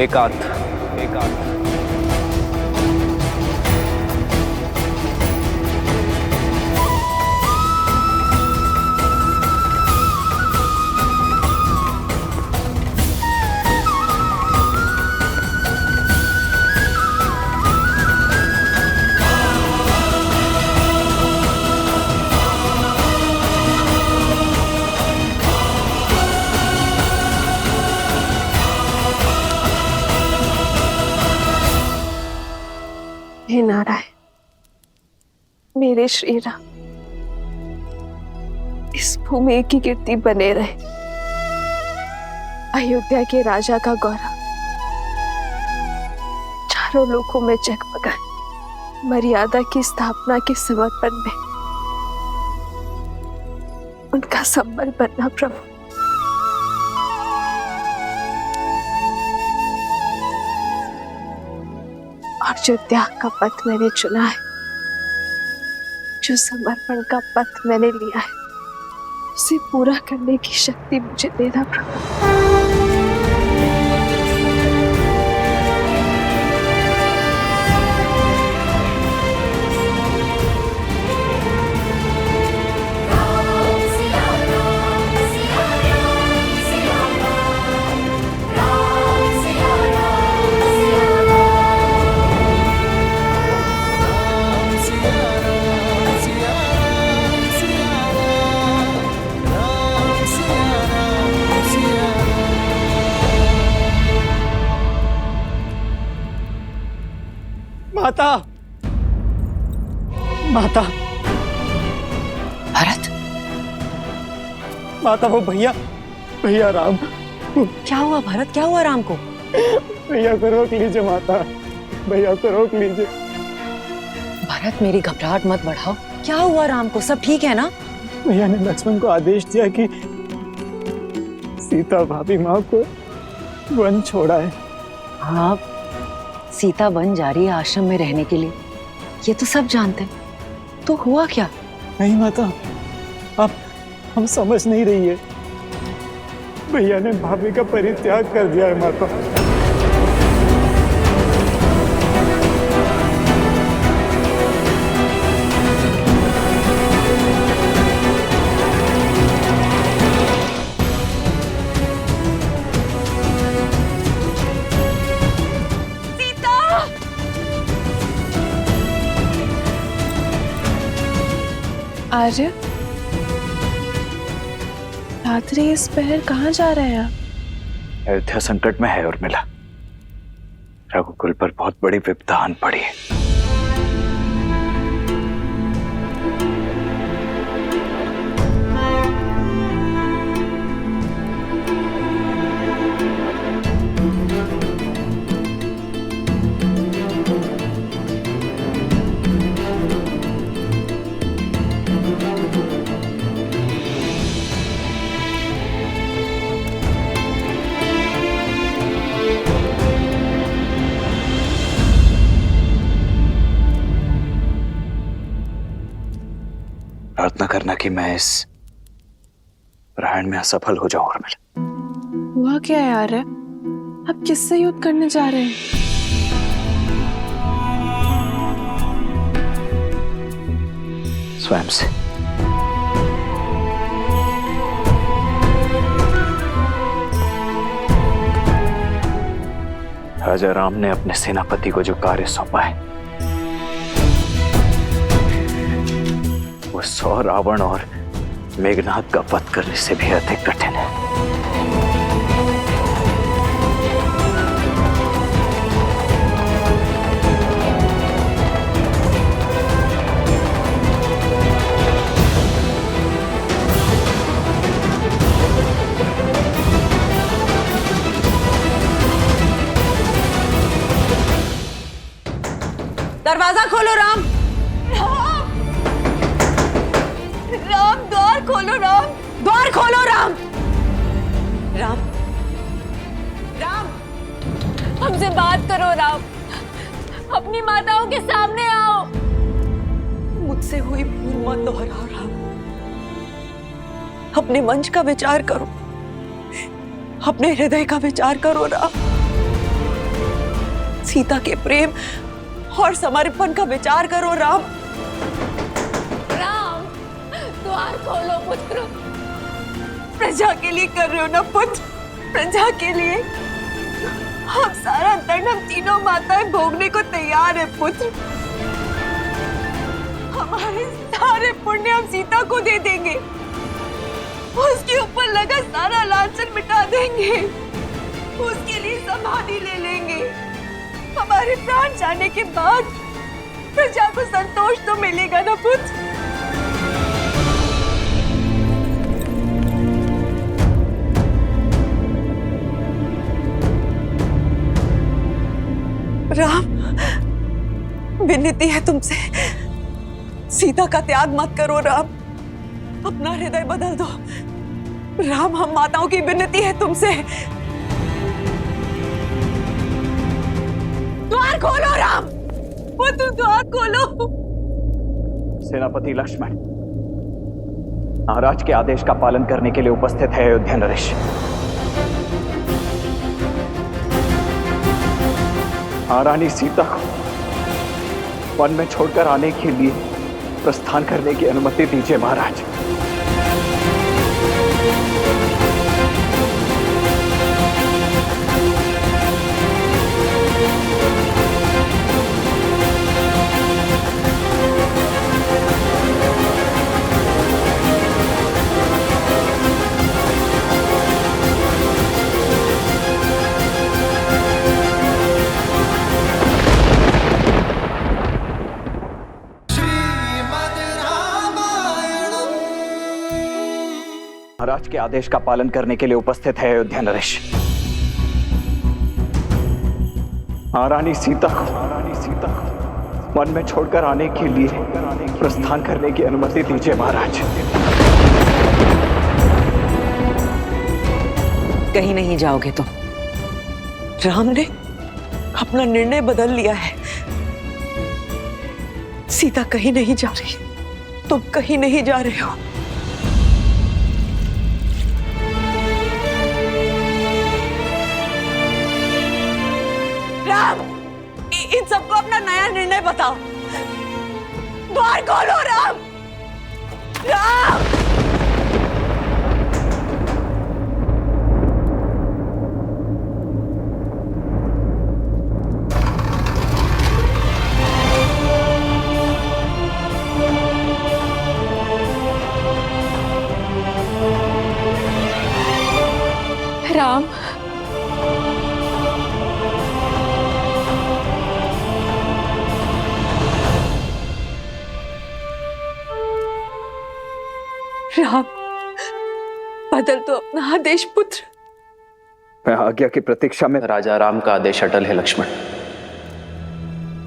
एकांत। हे नारायण, मेरे श्री राम इस भूमि की कीर्ति बने रहे, अयोध्या के राजा का गौरव चारों लोकों में जगमगाए, मर्यादा की स्थापना के समर्पण में उनका संबल बनना प्रभु। और जो त्याग का पथ मैंने चुना है, जो समर्पण का पथ मैंने लिया है, उसे पूरा करने की शक्ति मुझे देना प्रभु। माता, माता, भरत, माता वो भैया राम। क्या हुआ भरत, क्या हुआ राम को? भैया को रोक लीजिए माता, भैया को रोक लीजिए। भरत मेरी घबराहट मत बढ़ाओ, क्या हुआ राम को, सब ठीक है ना? भैया ने लक्ष्मण को आदेश दिया कि सीता भाभी माँ को वन छोड़ा है। हाँ, सीता वन जा रही है आश्रम में रहने के लिए, ये तो सब जानते हैं। तो हुआ क्या? नहीं माता, आप हम समझ नहीं रही है। भैया ने भाभी का परित्याग कर दिया है माता। आर्य, रात्रि इस पहर कहाँ जा रहे हैं आप? अयोध्या संकट में है उर्मिला, रघुकुल पर बहुत बड़ी विपदा आन पड़ी है। प्रार्थना करना कि मैं इस प्रयाण में असफल हो जाऊं उर्मिला। हुआ क्या है आर्य? आप किससे युद्ध करने जा रहे हैं? स्वयं से। राजा राम ने अपने सेनापति को जो कार्य सौंपा है, वो 100 रावण और मेघनाद का वध करने से भी अधिक कठिन है। दरवाजा खोलो राम। राम द्वार खोलो राम, द्वार खोलो राम। राम, राम, हमसे बात करो राम, अपनी माताओं के सामने आओ। मुझसे हुई भूल मत दोहराओ राम। अपने मंच का विचार करो, अपने हृदय का विचार करो राम। सीता के प्रेम और समर्पण का विचार करो राम। राम, द्वार खोलो पुत्र। प्रजा के लिए कर रहे हो ना पुत्र, प्रजा के लिए। हम सारा दंड हम तीनों माताएं भोगने को तैयार है पुत्र। हमारे सारे पुण्य हम सीता को दे देंगे, उसके ऊपर लगा सारा लांछन मिटा देंगे, उसके लिए समाधि ले लेंगे। हमारे प्राण जाने के बाद प्रजा को संतोष तो मिलेगा ना पुत्र। राम, विनती है तुमसे, सीता का त्याग मत करो राम। अपना हृदय बदल दो राम। हम माताओं की विनती है तुमसे। द्वार खोलो राम, पुत्र द्वार खोलो। सेनापति लक्ष्मण महाराज के आदेश का पालन करने के लिए उपस्थित है अयोध्या नरेश। महारानी सीता को वन में छोड़कर आने के लिए प्रस्थान करने की अनुमति दीजिए महाराज। महाराज के आदेश का पालन करने के लिए उपस्थित है अयोध्या नरेश। महारानी सीता को वन में छोड़कर आने के लिए प्रस्थान करने की अनुमति दीजिए महाराज। कहीं नहीं जाओगे तुम। राम ने अपना निर्णय बदल लिया है। सीता कहीं नहीं जा रही, तुम कहीं नहीं जा रहे हो। राम, इन सबको अपना नया निर्णय बताओ। द्वार खोलो राम। राम, राम, राम, बदल दो अपना आदेश पुत्र। मैं आज्ञा की प्रतीक्षा में। राजा राम का आदेश अटल है लक्ष्मण।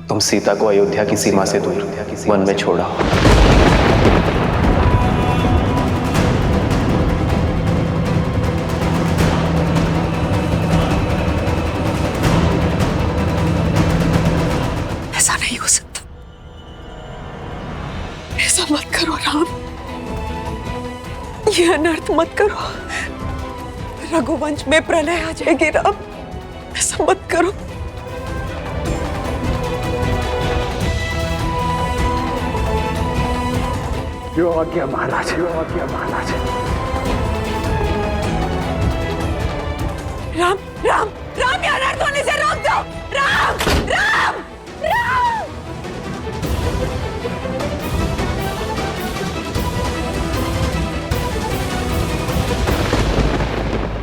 तुम सीता को अयोध्या की सीमा से दूर वन में छोड़ा। ऐसा नहीं हो सकता, ऐसा मत करो राम। ये अनर्थ मत करो। रघुवंश में प्रलय आ जाएगी राम, ऐसा मत करो। जो आज्ञा महाराज, जो आज्ञा महाराज। राम, राम, राम, ये अनर्थ होने से रोक दो। राम, राम, राम।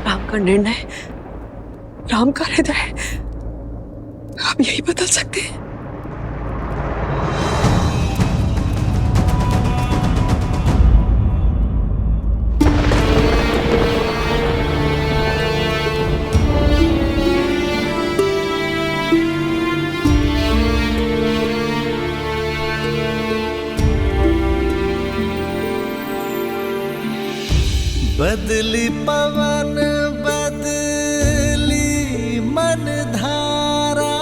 राम का निर्णय, राम का हृदय, आप यही बदल सकते हैं। बदली पवन बदली मन धारा,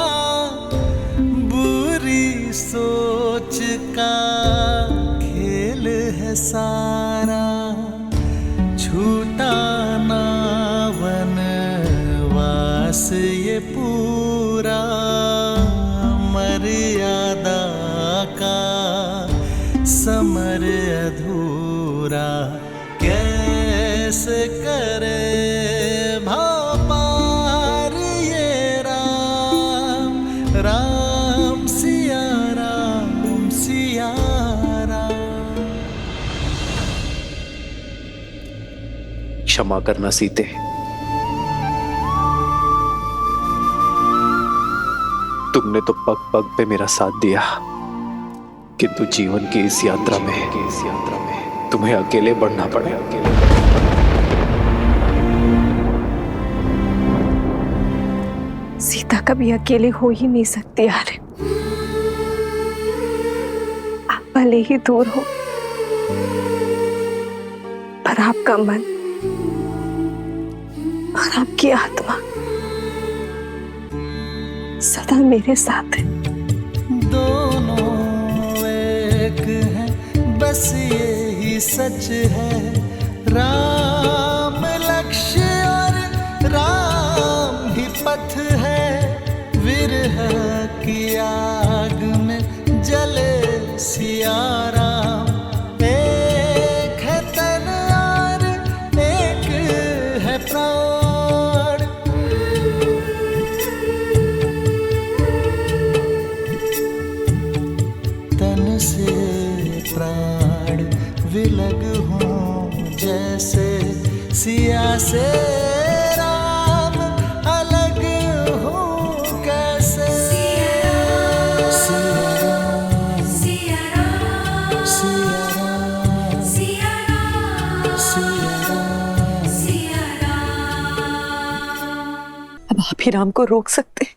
सारा छूटा ना वनवास ये पूरा मर्यादा का समर अधूरा कैसे करे भापार ये राम राम सिया राम सिया राम। क्षमा करना सीते, तुमने तो पग पग पे मेरा साथ दिया, किंतु जीवन की इस यात्रा में तुम्हें अकेले बढ़ना पड़े। सीता कभी अकेले हो ही नहीं सकती यार। आप भले ही दूर हो, पर आपका मन और आपकी आत्मा सदा मेरे साथ है। दोनों एक हैं, बस यही सच है। राम लक्ष्य और राम ही पथ है। विरह की आग में जले सिया राम। एक है तन और एक है प्राण। तन से प्राण विलग हो जैसे सिया से राम अलग हो कैसे। सिया राम सिया राम सिया राम सिया राम सिया राम। अब आप ही राम को रोक सकते हैं।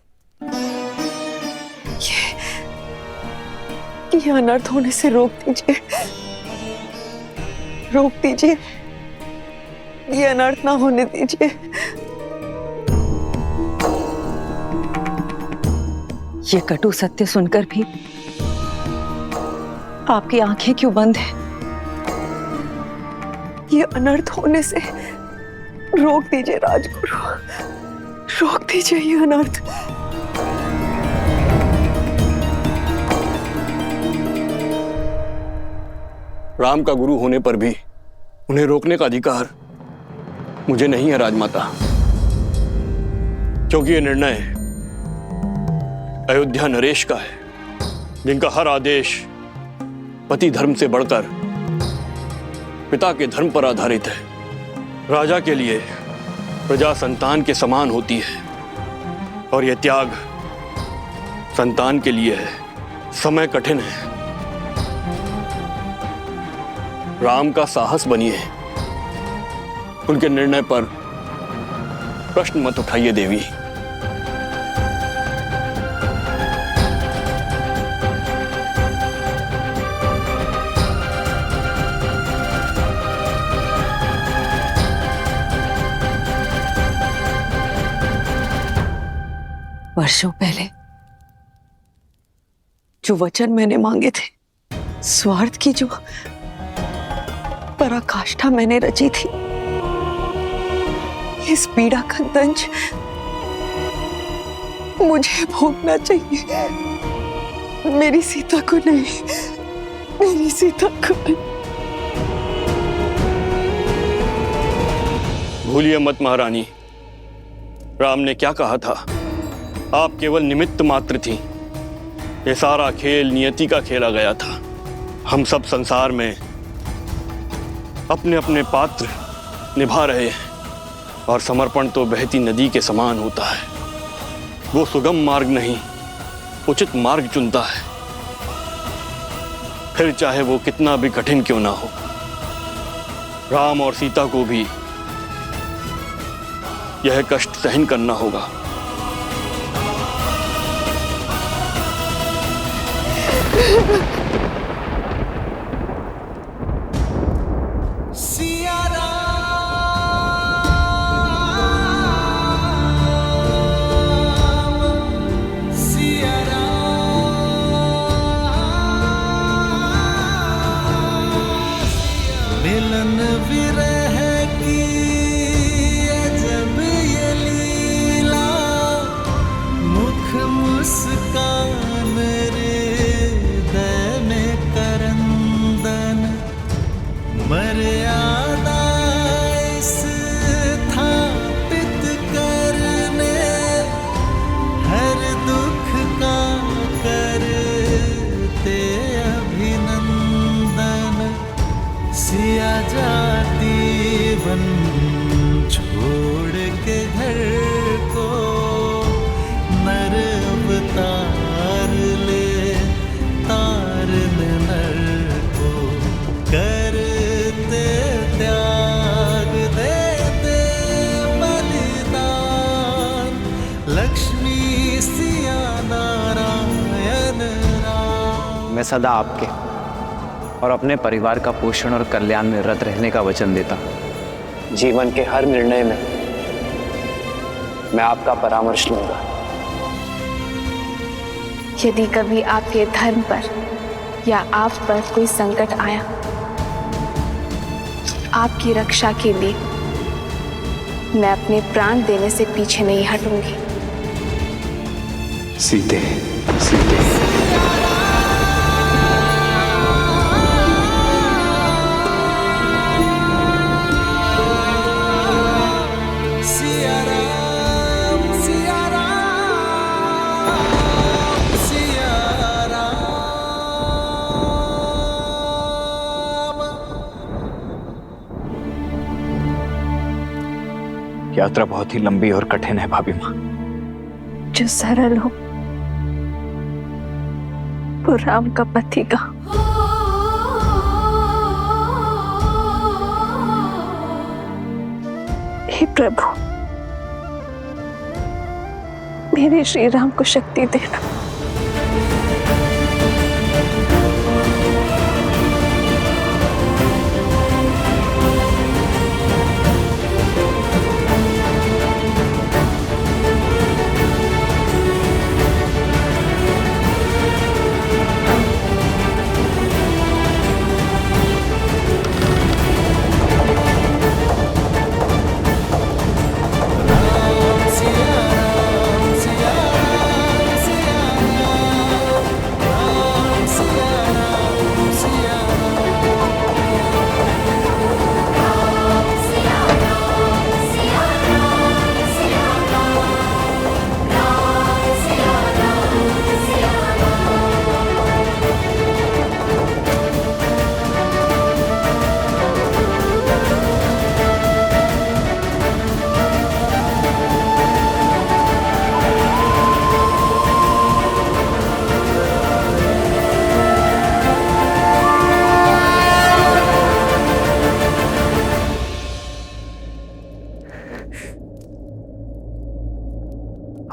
ये अनर्थ होने से रोक दीजिए, रोक दीजिए, ये अनर्थ ना होने दीजिए। ये कटु सत्य सुनकर भी आपकी आंखें क्यों बंद हैं? ये अनर्थ होने से रोक दीजिए राजगुरु, रोक दीजिए ये अनर्थ। राम का गुरु होने पर भी उन्हें रोकने का अधिकार मुझे नहीं है राजमाता, क्योंकि यह निर्णय अयोध्या नरेश का है, जिनका हर आदेश पति धर्म से बढ़कर पिता के धर्म पर आधारित है। राजा के लिए प्रजा संतान के समान होती है, और यह त्याग संतान के लिए है। समय कठिन है। राम का साहस बनिए, उनके निर्णय पर प्रश्न मत उठाइए देवी। वर्षों पहले जो वचन मैंने मांगे थे, स्वार्थ की जो पराकाष्ठा मैंने रची थी, इस पीड़ा का दंश मुझे भोगना चाहिए। मेरी सीता को नहीं, मेरी सीता को नहीं। भूलिए मत महारानी, राम ने क्या कहा था? आप केवल निमित्त मात्र थी। ये सारा खेल नियति का खेला गया था। हम सब संसार में अपने अपने पात्र निभा रहे हैं, और समर्पण तो बहती नदी के समान होता है। वो सुगम मार्ग नहीं, उचित मार्ग चुनता है, फिर चाहे वो कितना भी कठिन क्यों ना हो। राम और सीता को भी यह कष्ट सहन करना होगा। सिया राम सिया राम मिलन विरह की अजब ये लीला, मुख मुस्कान हृदय में करंदन, मर्यादा स्थापित करने, हर दुख का करते अभिनंदन, सिया जाती वन छोड़ के घर को, नर अवतार ले तार नर को, करते त्याग देते बलिदान, लक्ष्मी सिया नारायण राम। मैं सदा आपके और अपने परिवार का पोषण और कल्याण में रत रहने का वचन देता हूं। जीवन के हर निर्णय में मैं आपका परामर्श लूंगा। यदि कभी आपके धर्म पर या आप पर कोई संकट आया, आपकी रक्षा के लिए मैं अपने प्राण देने से पीछे नहीं हटूंगी। सीते, सीते। सिया राम, सिया राम, सिया राम। यात्रा बहुत ही लंबी और कठिन है भाभी माँ। जो सरल हो वो राम का पति का। हे प्रभु, मेरे श्री राम को शक्ति देना।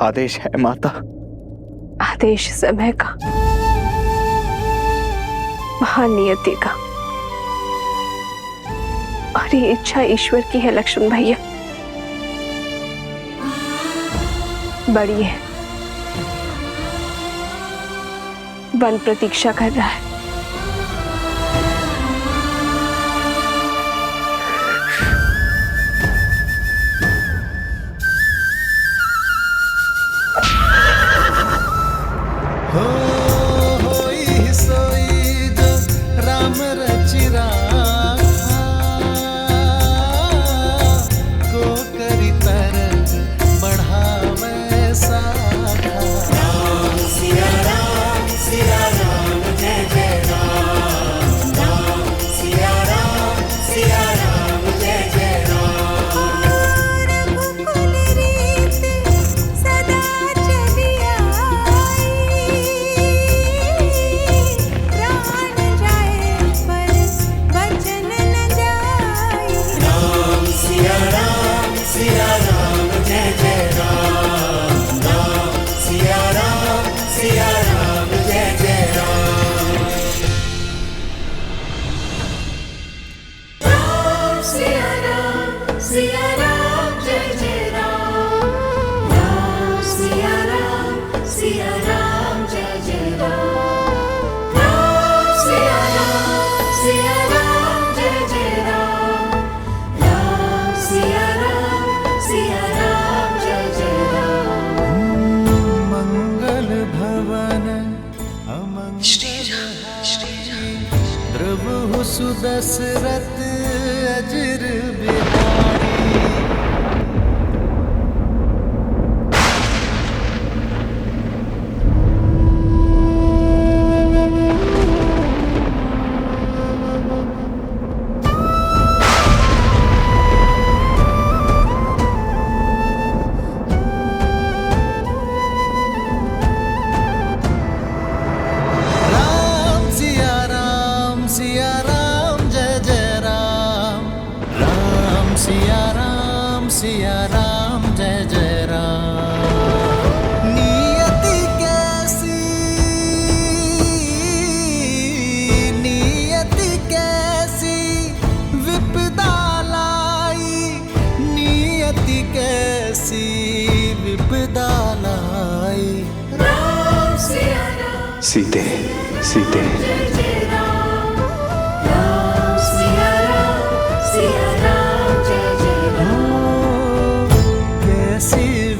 आदेश है माता। आदेश समय का, महान नियति का, और ये इच्छा ईश्वर की है लक्ष्मण भैया। बड़ी है, वन प्रतीक्षा कर रहा है। जय जय राम। प्रभु सुदशरथ अजर बिहारी। सिया राम जय जय राम। नियति कैसी विपदा लाई, नियति कैसी विपदा लाई। राम सिया राम सीते सीते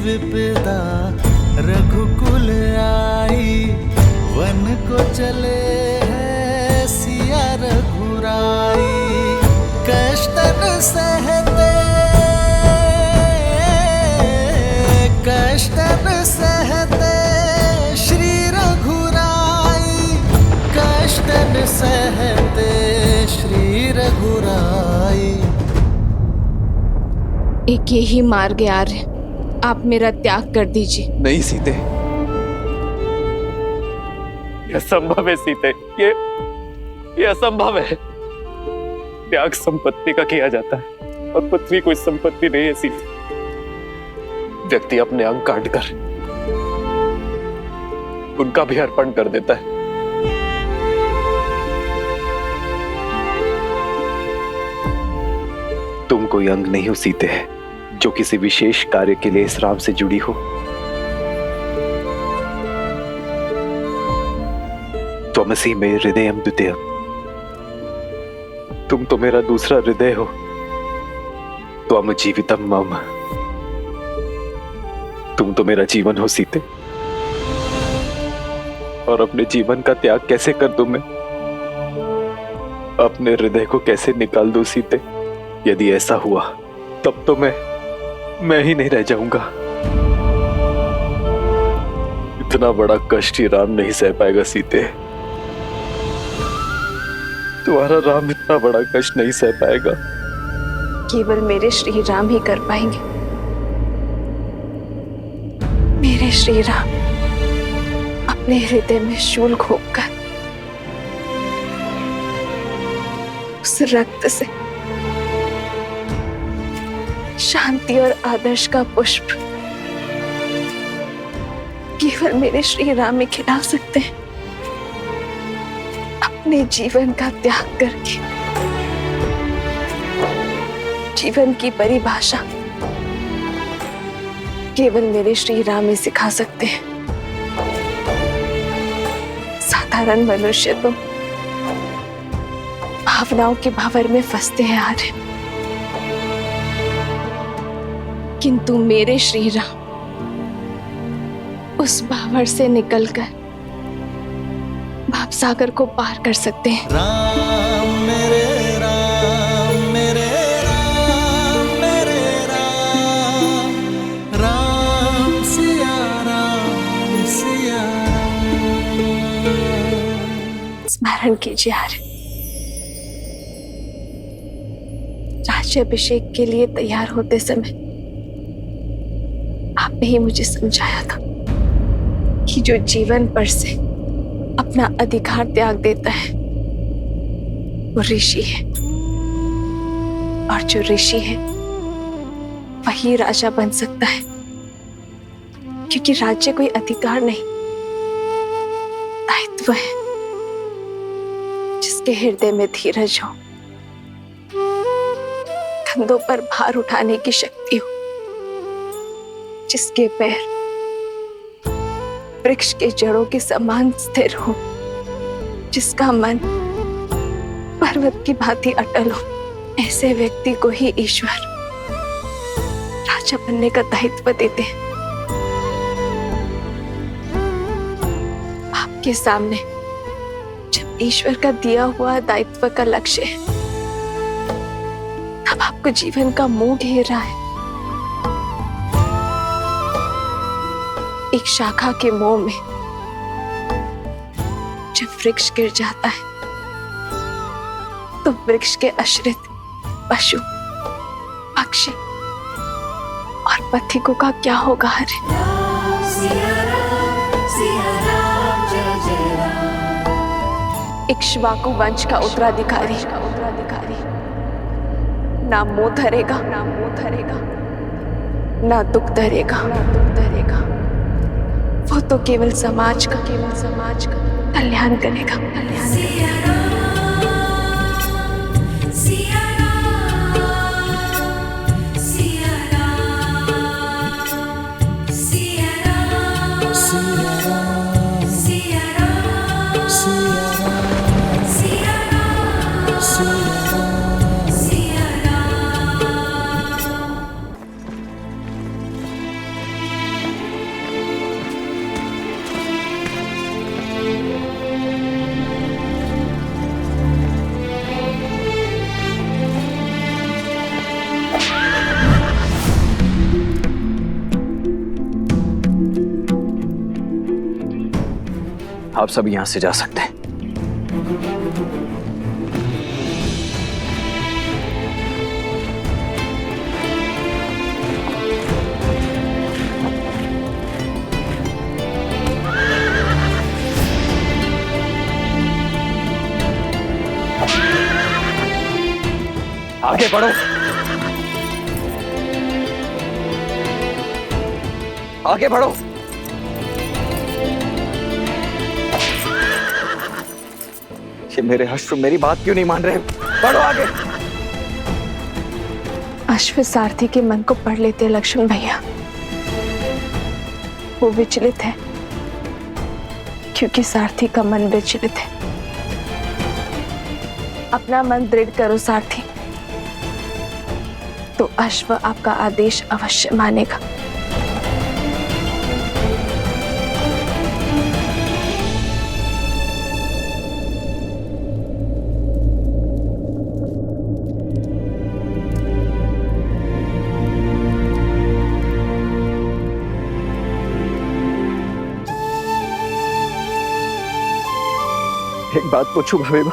विपदा रघुकुल आई, वन को चले हैं सिया रघुराई। कष्टन सहते श्री रघुराई, कष्टन सहते श्री रघुराई। एक यही मार्ग है आर्य, आप मेरा त्याग कर दीजिए। नहीं सीते, यह असंभव है सीते, ये असंभव है। त्याग संपत्ति का किया जाता है और पृथ्वी कोई संपत्ति नहीं है सीते। व्यक्ति अपने अंग काट कर उनका भी अर्पण कर देता है। तुम कोई अंग नहीं हो सीते है जो किसी विशेष कार्य के लिए इस राम से जुड़ी हो। त्वमसि मे हृदयम द्वितीयम, तुम तो मेरा दूसरा हृदय हो। त्वम जीवितम मम, तुम तो मेरा जीवन हो सीते। और अपने जीवन का त्याग कैसे कर दूं मैं, अपने हृदय को कैसे निकाल दूं सीते। यदि ऐसा हुआ तब तो मैं ही नहीं रह जाऊंगा। इतना बड़ा कष्ट ही राम नहीं सह पाएगा सीते। तुम्हारा राम इतना बड़ा कष्ट नहीं सह पाएगा। केवल मेरे श्री राम ही कर पाएंगे। मेरे श्री राम अपने हृदय में शूल घोंपकर उस रक्त से शांति और आदर्श का पुष्प केवल मेरे श्री राम में खिला सकते हैं। अपने जीवन का त्याग करके जीवन की परिभाषा केवल मेरे श्री राम ही सिखा सकते हैं। साधारण मनुष्य तो भावनाओं के भावर में फंसते हैं आर्य, किंतु मेरे श्री राम उस भावर से निकलकर भावसागर को पार कर सकते हैं। राम मेरे राम मेरे राम मेरे राम, राम सिया राम सिया राम। स्मरण कीजिए आर्य, राज्याभिषेक के लिए तैयार होते समय आपने ही मुझे समझाया था कि जो जीवन पर से अपना अधिकार त्याग देता है वो ऋषि है, और जो ऋषि है वही राजा बन सकता है। क्योंकि राज्य कोई अधिकार नहीं, दायित्व है। जिसके हृदय में धीरज हो, कंधों पर भार उठाने की शक्ति हो, जिसके पैर वृक्ष के जड़ों के समान स्थिर हो, जिसका मन पर्वत की भांति अटल हो, ऐसे व्यक्ति को ही ईश्वर राजा बनने का दायित्व देते हैं। आपके सामने जब ईश्वर का दिया हुआ दायित्व का लक्ष्य है, तब आपको जीवन का मोह घेर रहा है। एक शाखा के मोह में जब वृक्ष गिर जाता है तो वृक्ष के आश्रित पशु, पक्षी और पथिकों का क्या होगा? हरे इक्ष्वाकु वंश का उत्तराधिकारी ना मोह धरेगा, ना दुख धरेगा। वो तो केवल समाज का कल्याण करेगा। आप सब यहां से जा सकते हैं। आगे बढ़ो, आगे बढ़ो। ये मेरे अश्व मेरी बात क्यों नहीं मान रहे? बढ़ो आगे। अश्व सारथी के मन को पढ़ लेते लक्ष्मण भैया। वो विचलित है क्योंकि सारथी का मन विचलित है। अपना मन दृढ़ करो सारथी, तो अश्व आपका आदेश अवश्य मानेगा। एक बात पूछूं भवेबा,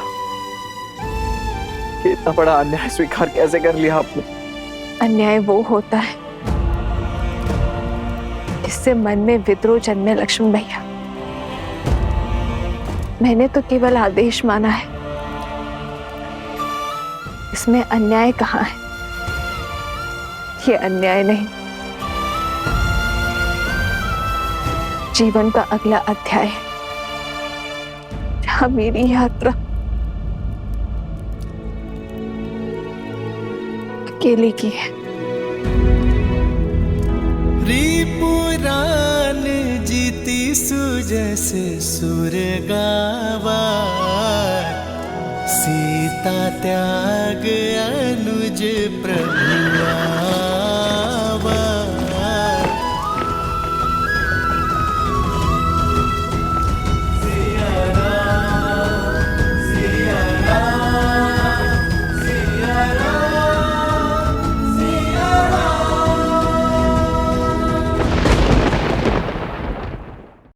कि इतना बड़ा अन्याय स्वीकार कैसे कर लिया आपने? अन्याय वो होता है जिससे मन में विद्रोह जन्मे लक्ष्मण भैया। मैंने तो केवल आदेश माना है, इसमें अन्याय कहाँ है? ये अन्याय नहीं, जीवन का अगला अध्याय है जहां मेरी यात्रा अकेले की है। पुराण जीती सुजैसे सुर गावा, सीता त्याग अनुज प्रभुआ।